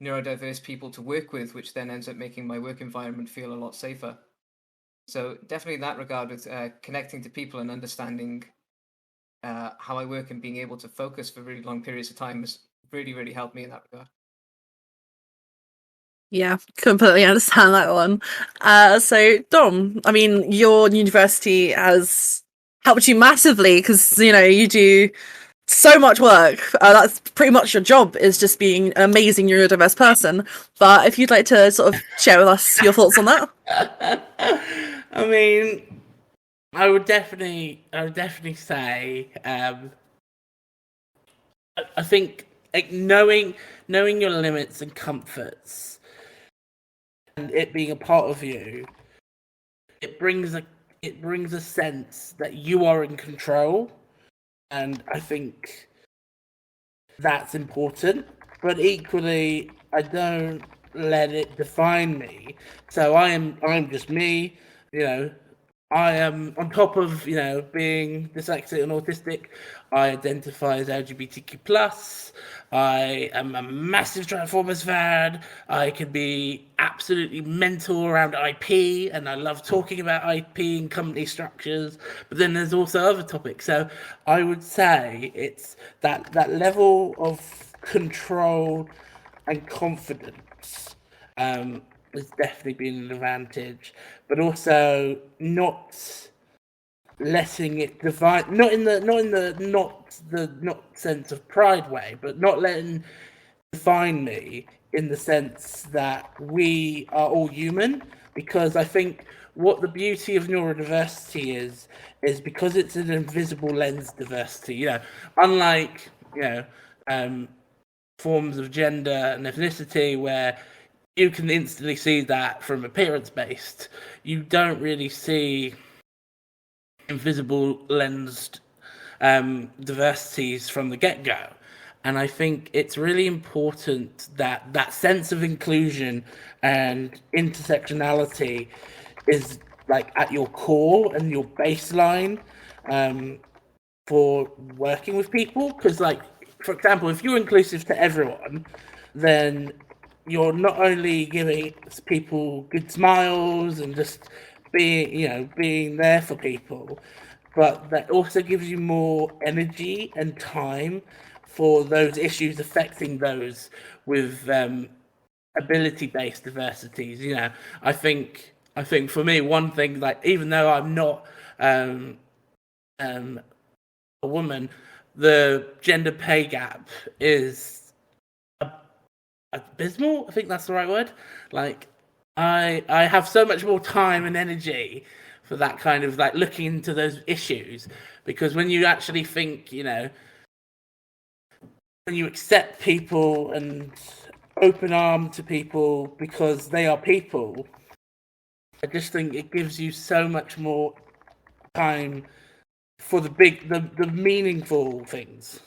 neurodiverse people to work with, which then ends up making my work environment feel a lot safer. So definitely in that regard, with connecting to people and understanding how I work and being able to focus for really long periods of time has really, really helped me in that regard. Yeah, completely understand that one. So Dom, I mean, your university has helped you massively because you do so much work. That's pretty much your job, is just being an amazing neurodiverse person. But if you'd like to sort of share with us your thoughts on that. I mean, I would definitely say, I think like knowing your limits and comforts, and it being a part of you, it brings a sense that you are in control, and I think that's important. But equally, I don't let it define me. So I'm just me, you know. I am, on top of, you know, being dyslexic and autistic, I identify as LGBTQ+. I am a massive Transformers fan. I can be absolutely mental around IP, and I love talking about IP and company structures. But then there's also other topics. So I would say it's that level of control and confidence has definitely been an advantage, but also not letting it divide, not sense of pride way, but not letting define me in the sense that we are all human. Because I think what the beauty of neurodiversity is because it's an invisible lens diversity. You know, unlike, you know, forms of gender and ethnicity where you can instantly see that from appearance based, you don't really see invisible lensed diversities from the get-go. And I think it's really important that that sense of inclusion and intersectionality is like at your core and your baseline for working with people. Because, like, for example, if you're inclusive to everyone, then you're not only giving people good smiles and just being there for people, but that also gives you more energy and time for those issues affecting those with ability-based diversities. You know, I think for me, one thing, like, even though I'm not a woman, the gender pay gap is abysmal. I think that's the right word. Like, I have so much more time and energy for that kind of, like, looking into those issues, because when you actually think, you know, when you accept people and open arm to people because they are people, I just think it gives you so much more time for the meaningful things.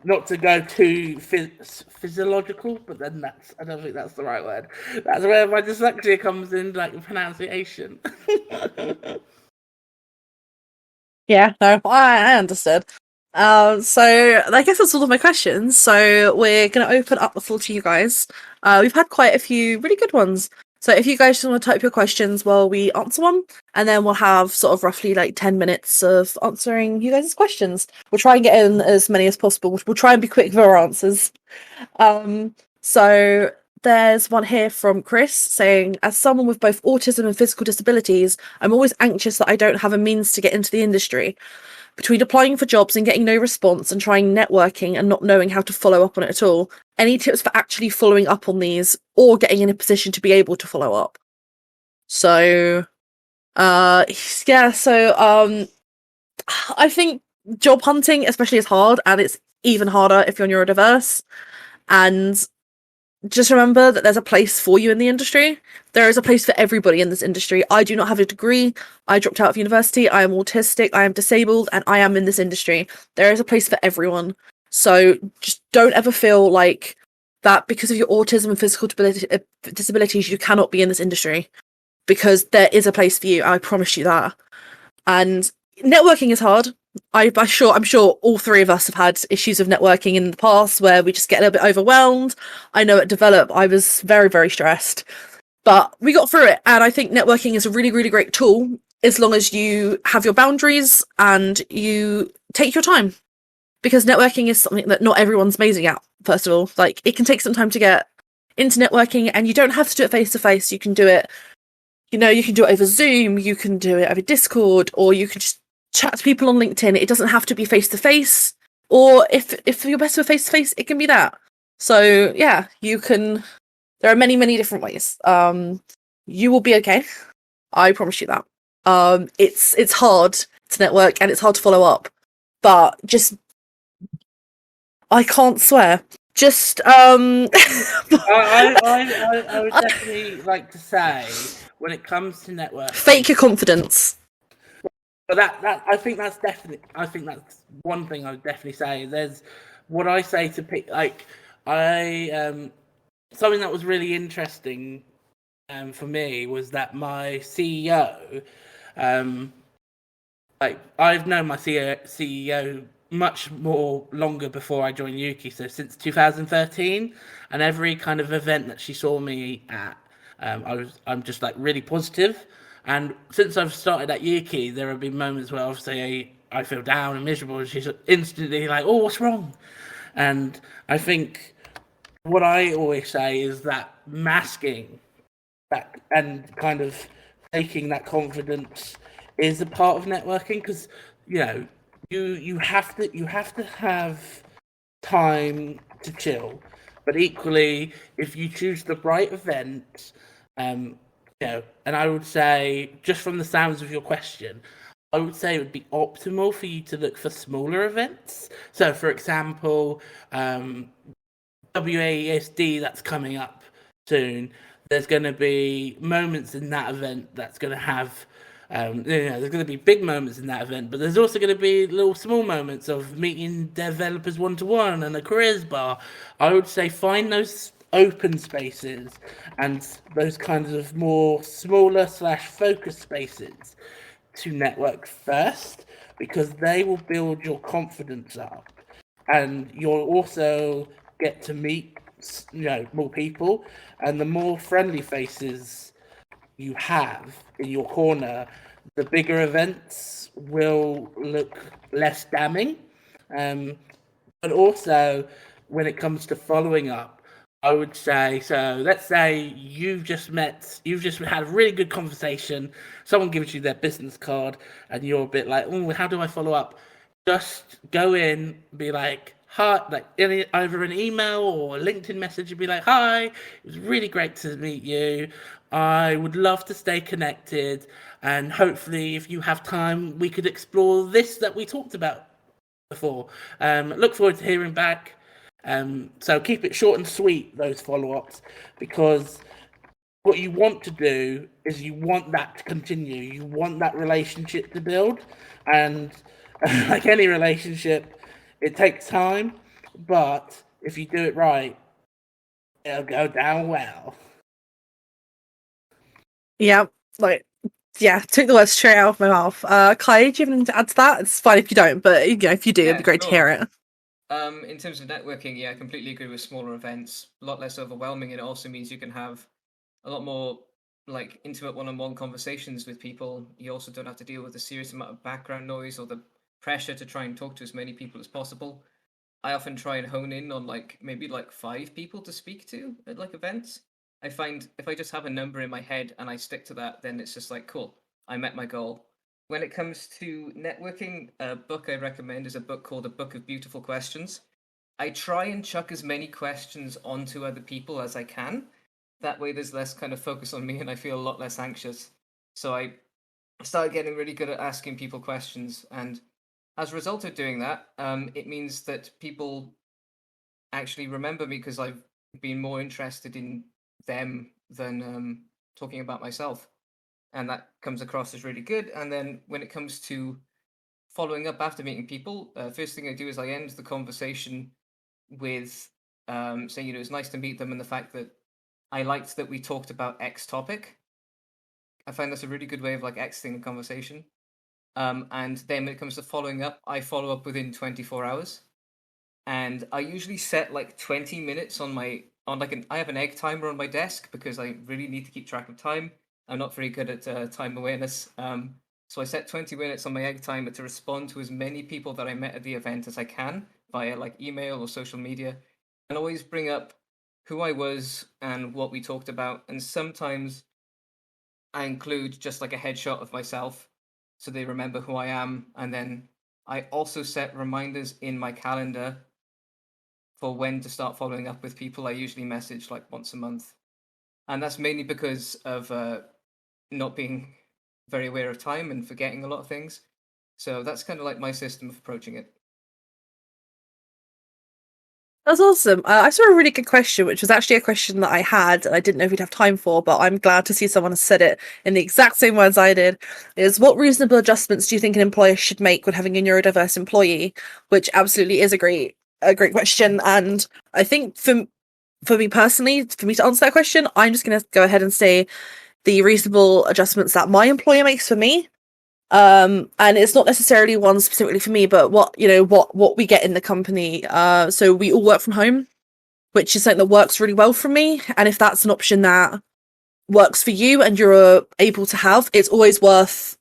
Not to go too physiological, but then I don't think that's the right word. That's where my dyslexia comes in, like the pronunciation. Yeah, no, I understood. So I guess that's all of my questions. So we're going to open up the floor to you guys. We've had quite a few really good ones. So if you guys just want to type your questions while we answer one, and then we'll have sort of roughly like 10 minutes of answering you guys' questions. We'll try and get in as many as possible. We'll try and be quick with our answers. So there's one here from Chris saying, as someone with both autism and physical disabilities, I'm always anxious that I don't have a means to get into the industry. Between applying for jobs and getting no response and trying networking and not knowing how to follow up on it at all, any tips for actually following up on these or getting in a position to be able to follow up? So, I think job hunting especially is hard, and it's even harder if you're neurodiverse. And just remember that there's a place for you in the industry. There is a place for everybody in this industry. I do not have a degree. I dropped out of university. I am autistic. I am disabled, and I am in this industry. There is a place for everyone. So just don't ever feel like that because of your autism and physical disabilities, you cannot be in this industry, because there is a place for you. I promise you that. And networking is hard. I'm sure all three of us have had issues of networking in the past where we just get a little bit overwhelmed. I know at Develop I was very, very stressed, but we got through it. And I think networking is a really, really great tool as long as you have your boundaries and you take your time, because networking is something that not everyone's amazing at. First of all, like, it can take some time to get into networking, and you don't have to do it face to face. You can do it, you can do it over Zoom, you can do it over Discord, or you can just chat to people on LinkedIn. It doesn't have to be face to face, or if you're better face to face, it can be that. So yeah, there are many, many different ways. You will be okay. I promise you that. It's hard to network and it's hard to follow up, but I can't swear. Just I would definitely like to say, when it comes to networking, fake your confidence. But I think that's one thing I would definitely say. There's what I say to pick, like, I something that was really interesting for me was that my CEO, like I've known my CEO much more longer before I joined Ukie, so since 2013, and every kind of event that she saw me at, I'm just like really positive. And since I've started at Ukie, there have been moments where obviously I feel down and miserable, and she's instantly like, "Oh, what's wrong?" And I think what I always say is that masking that and kind of taking that confidence is a part of networking, because you have to have time to chill, but equally if you choose the right event, and I would say, just from the sounds of your question, I would say it would be optimal for you to look for smaller events. So for example, WASD that's coming up soon, there's going to be moments in that event that's going to have, there's going to be big moments in that event, but there's also going to be little small moments of meeting developers one-to-one and a careers bar. I would say find those open spaces and those kinds of more smaller / focused spaces to network first, because they will build your confidence up, and you'll also get to meet more people, and the more friendly faces you have in your corner, the bigger events will look less damning. But also, when it comes to following up, I would say, so let's say you've just had a really good conversation, someone gives you their business card, and you're a bit like, oh, how do I follow up? Just go in, be like, hi, like either an email or a LinkedIn message, and be like, hi, it was really great to meet you. I would love to stay connected, and hopefully if you have time, we could explore this that we talked about before. Look forward to hearing back. So keep it short and sweet, those follow-ups, because what you want to do is you want that to continue. You want that relationship to build, and like any relationship, it takes time, but if you do it right, it'll go down well. Yeah, took the words straight out of my mouth. Cai, do you have anything to add to that? It's fine if you don't, but if you do, it'd be great to hear it. In terms of networking, yeah, I completely agree with smaller events. A lot less overwhelming, and it also means you can have a lot more like intimate one-on-one conversations with people. You also don't have to deal with a serious amount of background noise or the pressure to try and talk to as many people as possible. I often try and hone in on maybe 5 people to speak to at events. I find if I just have a number in my head and I stick to that, then it's just cool, I met my goal. When it comes to networking, a book I recommend is a book called A Book of Beautiful Questions. I try and chuck as many questions onto other people as I can. That way there's less kind of focus on me and I feel a lot less anxious. So I started getting really good at asking people questions, and as a result of doing that, it means that people actually remember me because I've been more interested in them than talking about myself. And that comes across as really good. And then when it comes to following up after meeting people, first thing I do is I end the conversation with saying, it's nice to meet them, and the fact that I liked that we talked about X topic. I find that's a really good way of exiting the conversation. And then when it comes to following up, I follow up within 24 hours. And I usually set 20 minutes I have an egg timer on my desk because I really need to keep track of time. I'm not very good at time awareness. So I set 20 minutes on my egg timer to respond to as many people that I met at the event as I can via email or social media, and always bring up who I was and what we talked about. And sometimes I include just a headshot of myself so they remember who I am. And then I also set reminders in my calendar for when to start following up with people. I usually message once a month. And that's mainly because of not being very aware of time and forgetting a lot of things. So that's kind of my system of approaching it. That's awesome. I saw a really good question, which was actually a question that I had, and I didn't know if we'd have time for, but I'm glad to see someone has said it in the exact same words I did. Is what reasonable adjustments do you think an employer should make when having a neurodiverse employee? Which absolutely is a great question, and I think for me personally, for me to answer that question, I'm just going to go ahead and say the reasonable adjustments that my employer makes for me. And it's not necessarily one specifically for me, but what we get in the company. So we all work from home, which is something that works really well for me. And if that's an option that works for you and you're able to have, it's always worth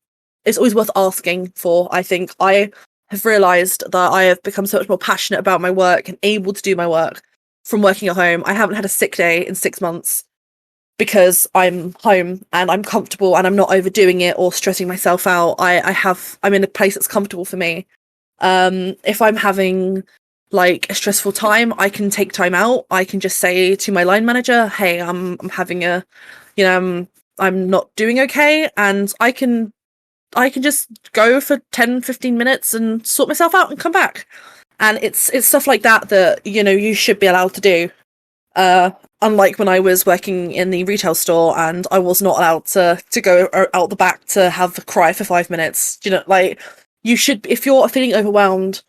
asking for. I think I have realized that I have become so much more passionate about my work and able to do my work from working at home. I haven't had a sick day in 6 months because I'm home and I'm comfortable and I'm not overdoing it or stressing myself out. I'm in a place that's comfortable for me. If I'm having like a stressful time, I can take time out. I can just say to my line manager, hey, I'm having a, I'm not doing okay, and I can just go for 10-15 minutes and sort myself out and come back. And it's stuff like that you should be allowed to do. Unlike when I was working in the retail store and I was not allowed to go out the back to have a cry for 5 minutes. Like, you should, if you're feeling overwhelmed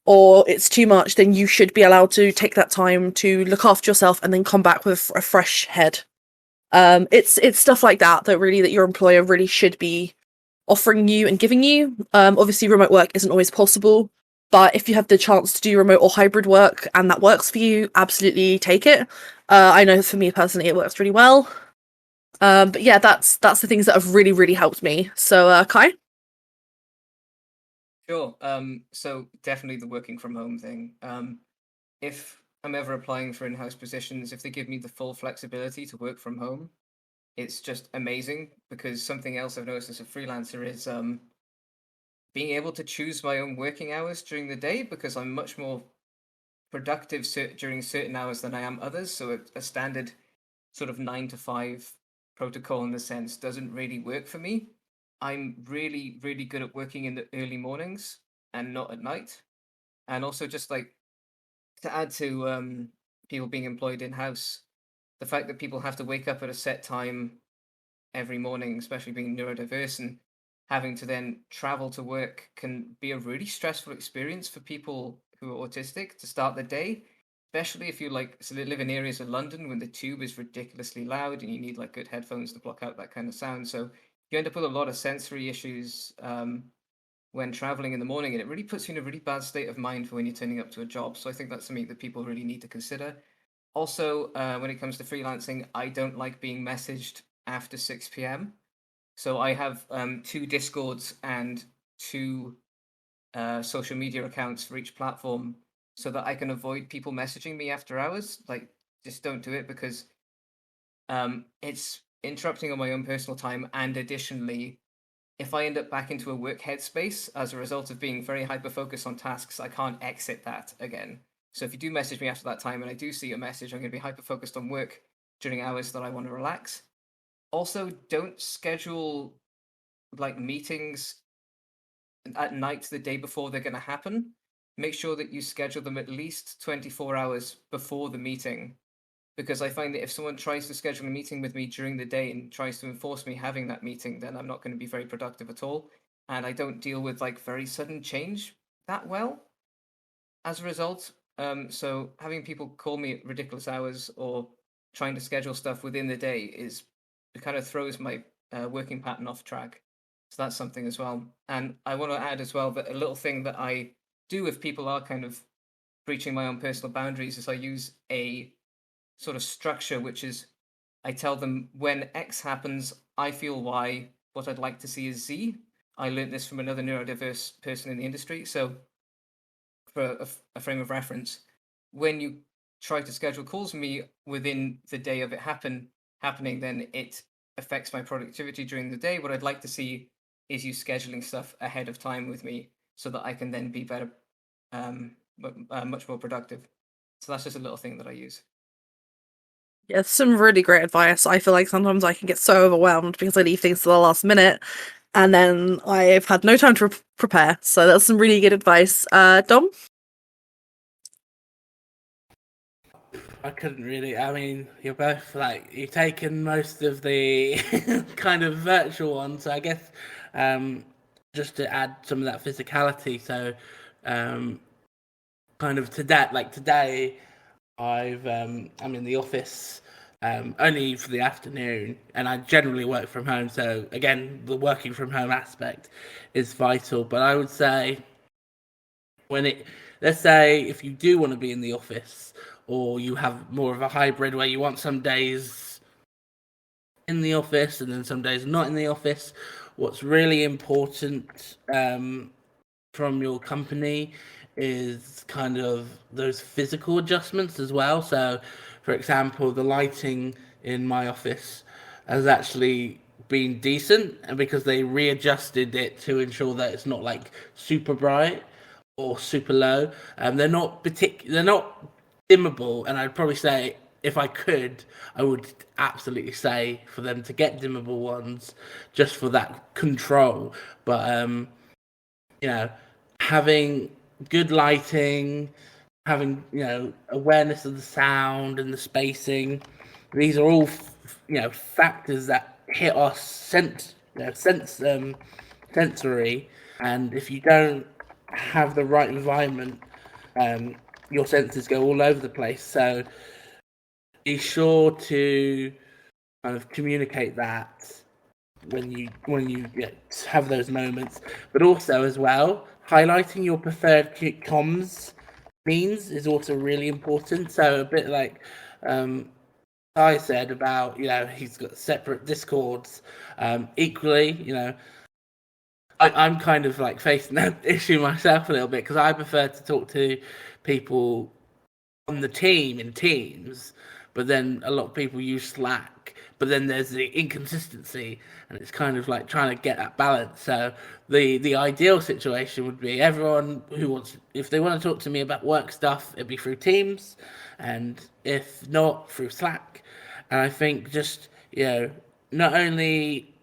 or it's too much, then you should be allowed to take that time to look after yourself and then come back with a fresh head. It's stuff like that that your employer really should be offering you and giving you. Obviously remote work isn't always possible, but if you have the chance to do remote or hybrid work and that works for you, absolutely take it. I know for me personally it works really well. But yeah, that's the things that have really, really helped me. So Cai? Sure. So definitely the working from home thing. If I'm ever applying for in-house positions, if they give me the full flexibility to work from home, it's just amazing, because something else I've noticed as a freelancer is being able to choose my own working hours during the day, because I'm much more productive during certain hours than I am others. So a standard sort of 9 to 5 protocol in the sense doesn't really work for me. I'm really, really good at working in the early mornings and not at night. And also, just like to add to people being employed in-house, the fact that people have to wake up at a set time every morning, especially being neurodiverse, and having to then travel to work can be a really stressful experience for people who are autistic to start the day, especially if you live in areas of London when the tube is ridiculously loud and you need like good headphones to block out that kind of sound. So you end up with a lot of sensory issues when traveling in the morning, and it really puts you in a really bad state of mind for when you're turning up to a job. So I think that's something that people really need to consider. Also, when it comes to freelancing, I don't like being messaged after 6 p.m. So I have 2 Discords and 2 social media accounts for each platform, so that I can avoid people messaging me after hours. Like, just don't do it, because it's interrupting on my own personal time. And additionally, if I end up back into a work headspace as a result of being very hyper focused on tasks, I can't exit that again. So if you do message me after that time and I do see your message, I'm going to be hyper focused on work during hours that I want to relax. Also, don't schedule like meetings at night the day before they're going to happen. Make sure that you schedule them at least 24 hours before the meeting, because I find that if someone tries to schedule a meeting with me during the day and tries to enforce me having that meeting, then I'm not going to be very productive at all. And I don't deal with like very sudden change that well as a result. So having people call me at ridiculous hours or trying to schedule stuff within the day it kind of throws my working pattern off track. So that's something as well. And I want to add as well that a little thing that I do if people are kind of breaching my own personal boundaries is I use a sort of structure, which is I tell them when X happens, I feel Y. What I'd like to see is Z. I learned this from another neurodiverse person in the industry. So for a frame of reference, when you try to schedule calls with me within the day of it happening, then it affects my productivity during the day. What I'd like to see is you scheduling stuff ahead of time with me so that I can then be better, much more productive. So that's just a little thing that I use. Yeah, some really great advice. I feel like sometimes I can get so overwhelmed because I leave things to the last minute and then I've had no time to prepare. So that's some really good advice. Dom? I couldn't really. I mean, you're both like you've taken most of the kind of virtual ones. So I guess just to add some of that physicality. So kind of to that, like today, I'm in the office only for the afternoon, and I generally work from home. So again, the working from home aspect is vital. But I would say let's say if you do want to be in the office, or you have more of a hybrid where you want some days in the office and then some days not in the office, what's really important from your company is kind of those physical adjustments as well. So, for example, the lighting in my office has actually been decent, and because they readjusted it to ensure that it's not like super bright or super low. They're not dimmable, and I'd probably say if I could, I would absolutely say for them to get dimmable ones just for that control. But having good lighting, having awareness of the sound and the spacing, these are all factors that hit our sensory. And if you don't have the right environment, your senses go all over the place. So be sure to kind of communicate that when you have those moments, but also as well highlighting your preferred comms means is also really important. So a bit like I said about he's got separate discords. Equally, I'm kind of like facing that issue myself a little bit because I prefer to talk to people on the team in Teams, but then a lot of people use Slack, but then there's the inconsistency, and it's kind of like trying to get that balance. So the ideal situation would be everyone if they want to talk to me about work stuff, it'd be through Teams, and if not, through Slack. And I think just not only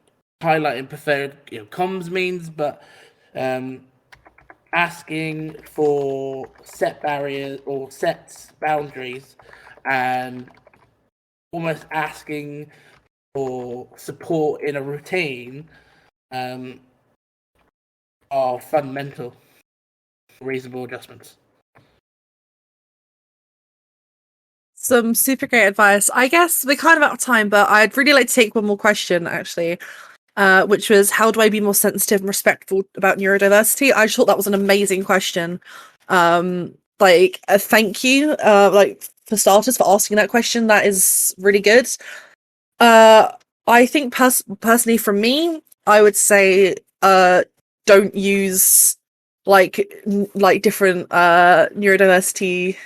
highlighting preferred comms means, but asking for set barriers or set boundaries, and almost asking for support in a routine are fundamental, reasonable adjustments. Some super great advice. I guess we're kind of out of time, but I'd really like to take one more question, actually, which was, how do I be more sensitive and respectful about neurodiversity? I just thought that was an amazing question. Thank you, for starters, for asking that question. That is really good. I think personally, from me, I would say don't use different neurodiversity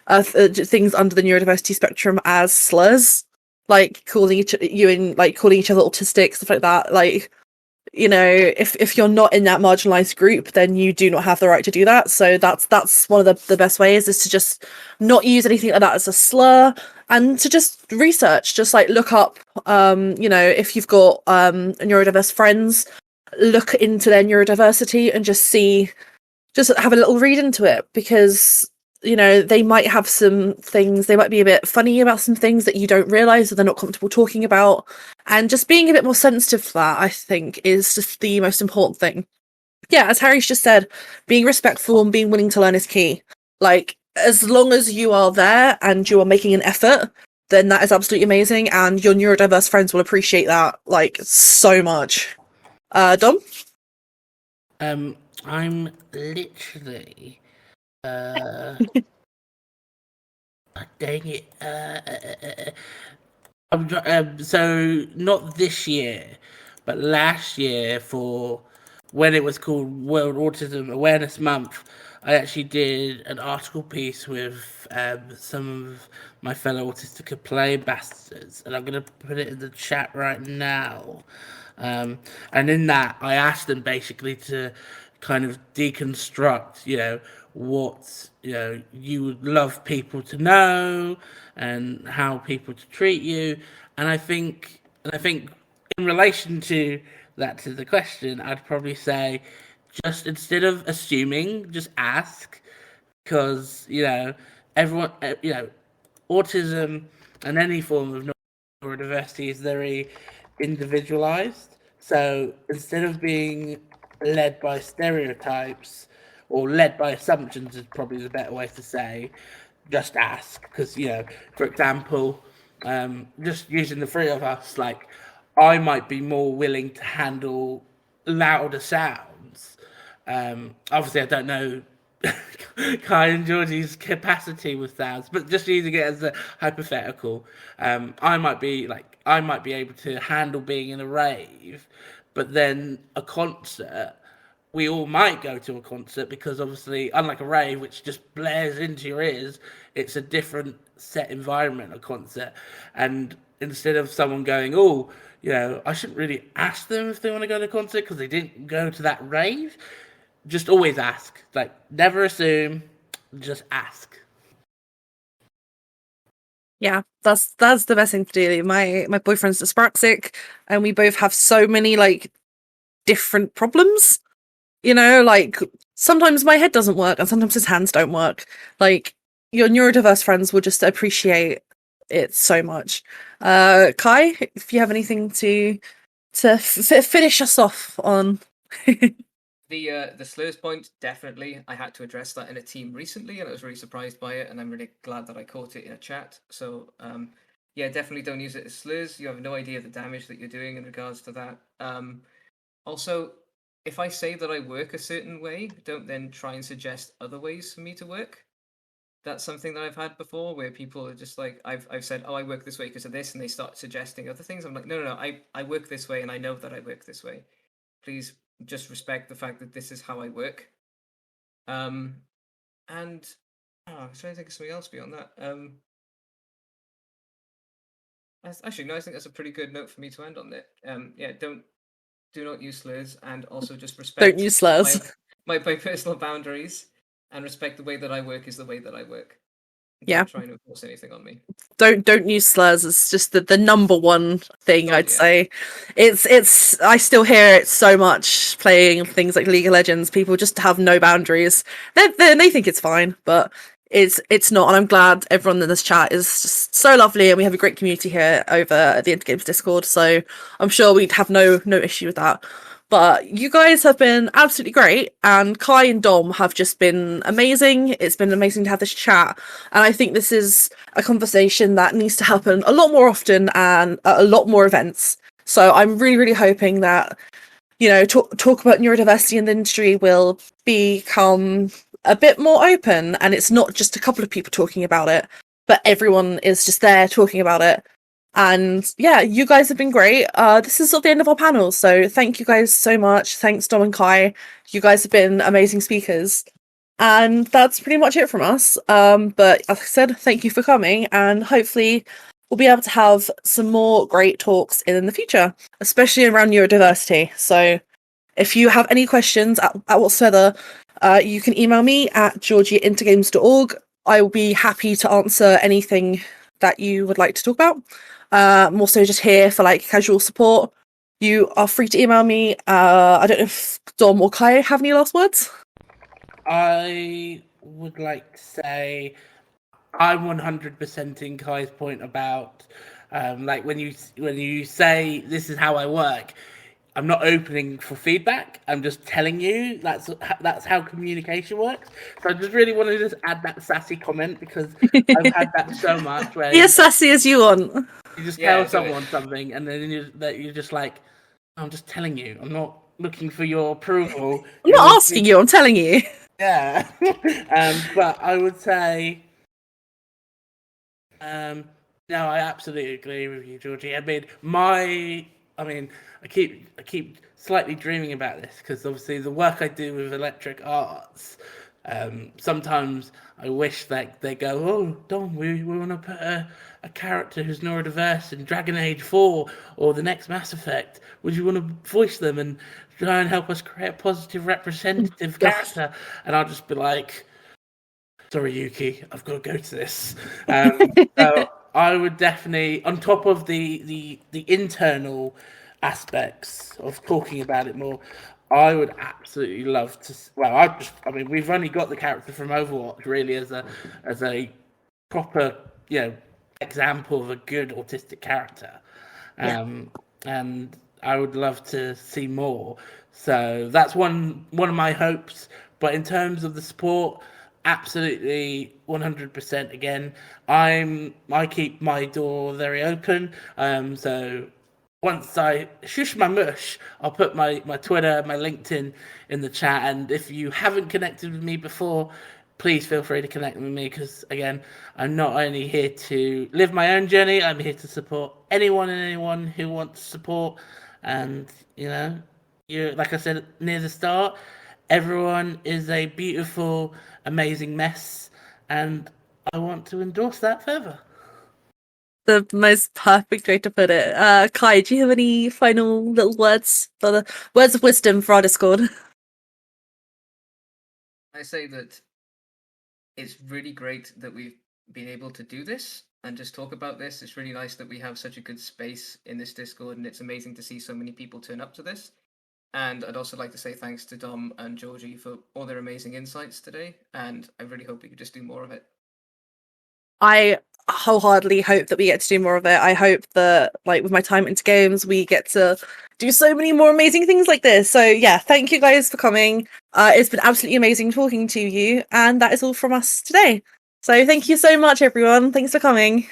things under the neurodiversity spectrum as slurs, like calling each other autistic, stuff like that. Like, if you're not in that marginalized group, then you do not have the right to do that. So that's one of the best ways, is to just not use anything like that as a slur, and to just research, just like look up, if you've got neurodiverse friends, look into their neurodiversity and just have a little read into it, because they might have some things, they might be a bit funny about some things that you don't realize, or they're not comfortable talking about. And just being a bit more sensitive to that, I think, is just the most important thing. Yeah, as Harry's just said, being respectful and being willing to learn is key. Like, as long as you are there and you are making an effort, then that is absolutely amazing, and your neurodiverse friends will appreciate that, like, so much. Dom? I'm literally dang it. So not this year, but last year, for when it was called World Autism Awareness Month, I actually did an article piece with some of my fellow Autistic Play ambassadors, and I'm going to put it in the chat right now. And in that, I asked them basically to kind of deconstruct, what you would love people to know and how people to treat you. And I think in relation to the question, I'd probably say, just instead of assuming, just ask, because everyone, autism and any form of neurodiversity is very individualized. So instead of being led by stereotypes, or led by assumptions is probably the better way to say, just ask. Because, for example, just using the three of us, like, I might be more willing to handle louder sounds. Obviously, I don't know Cai and Georgie's capacity with sounds, but just using it as a hypothetical, I might be able to handle being in a rave, but then a concert, we all might go to a concert because obviously, unlike a rave, which just blares into your ears, it's a different set environment, a concert. And instead of someone going, oh, I shouldn't really ask them if they want to go to a concert because they didn't go to that rave, just always ask. Like, never assume, just ask. Yeah, that's the best thing to do. My boyfriend's dyspraxic, and we both have so many like different problems. Like sometimes my head doesn't work, and sometimes his hands don't work. Like your neurodiverse friends will just appreciate it so much. Cai, if you have anything to finish us off on. The slurs point, definitely. I had to address that in a team recently, and I was really surprised by it, and I'm really glad that I caught it in a chat. So, yeah, definitely don't use it as slurs. You have no idea the damage that you're doing in regards to that. Also, if I say that I work a certain way, don't then try and suggest other ways for me to work. That's something that I've had before, where people are just like, I've said, oh, I work this way because of this, and they start suggesting other things. I'm like, no, I work this way, and I know that I work this way. Please just respect the fact that this is how I work. And I'm trying to think of something else beyond that. Actually, no, I think that's a pretty good note for me to end on it. Yeah, do not use slurs, and also just respect. Don't use slurs. My personal boundaries, and respect the way that I work is the way that I work. Yeah. Don't try to enforce anything on me. Don't use slurs. It's just the number one thing I'd say. It's I still hear it so much playing things like League of Legends. People just have no boundaries. They think it's fine, but it's not. And I'm glad everyone in this chat is just so lovely, and we have a great community here over at the Intergames Discord. So I'm sure we'd have no issue with that. But you guys have been absolutely great, and Cai and Dom have just been amazing. It's been amazing to have this chat, and I think this is a conversation that needs to happen a lot more often and at a lot more events. So I'm really, really hoping that, talk about neurodiversity in the industry will become a bit more open, and it's not just a couple of people talking about it, but everyone is just there talking about it. And yeah, you guys have been great. This is at the end of our panel, so thank you guys so much. Thanks, Dom and Cai. You guys have been amazing speakers. And that's pretty much it from us. But as I said, thank you for coming, and hopefully we'll be able to have some more great talks in the future, especially around neurodiversity. So if you have any questions at whatsoever, you can email me at georgie@intergames.org. I will be happy to answer anything that you would like to talk about. I'm also just here for like casual support. You are free to email me. I don't know if Dom or Cai have any last words. I would like to say I'm 100% in Cai's point about like when you say this is how I work, I'm not opening for feedback. I'm just telling you that's how communication works. So I just really wanted to just add that sassy comment because I've had that so much. Where be as sassy as you want. You just tell someone something, and then you're just like, I'm just telling you. I'm not looking for your approval. I'm not asking you. I'm telling you. Yeah. But I would say, no, I absolutely agree with you, Georgie. I keep slightly dreaming about this because obviously the work I do with electric arts, sometimes I wish that they go, oh, Dom, we want to put a character who's neurodiverse in Dragon Age 4 or the next Mass Effect. Would you want to voice them and try and help us create a positive representative character? And I'll just be like, sorry, Ukie, I've got to go to this. So I would definitely, on top of the internal aspects of talking about it more, I would absolutely love to. Well, we've only got the character from Overwatch really as a proper, example of a good autistic character, and I would love to see more. So that's one of my hopes. But in terms of the support, absolutely 100% again. I keep my door very open. So once I shush my mush, I'll put my Twitter, my LinkedIn in the chat. And if you haven't connected with me before, please feel free to connect with me, because again, I'm not only here to live my own journey, I'm here to support anyone who wants support. And you, like I said near the start, everyone is a beautiful, amazing mess, and I want to endorse that further. The most perfect way to put it. Cai, do you have any final little words words of wisdom for our Discord? I say that it's really great that we've been able to do this and just talk about this. It's really nice that we have such a good space in this Discord, and it's amazing to see so many people turn up to this. And I'd also like to say thanks to Dom and Georgie for all their amazing insights today, and I really hope we could just do more of it. I wholeheartedly hope that we get to do more of it. I hope that, like, with my time into games, we get to do so many more amazing things like this. So yeah, thank you guys for coming. It's been absolutely amazing talking to you, and that is all from us today. So thank you so much, everyone. Thanks for coming.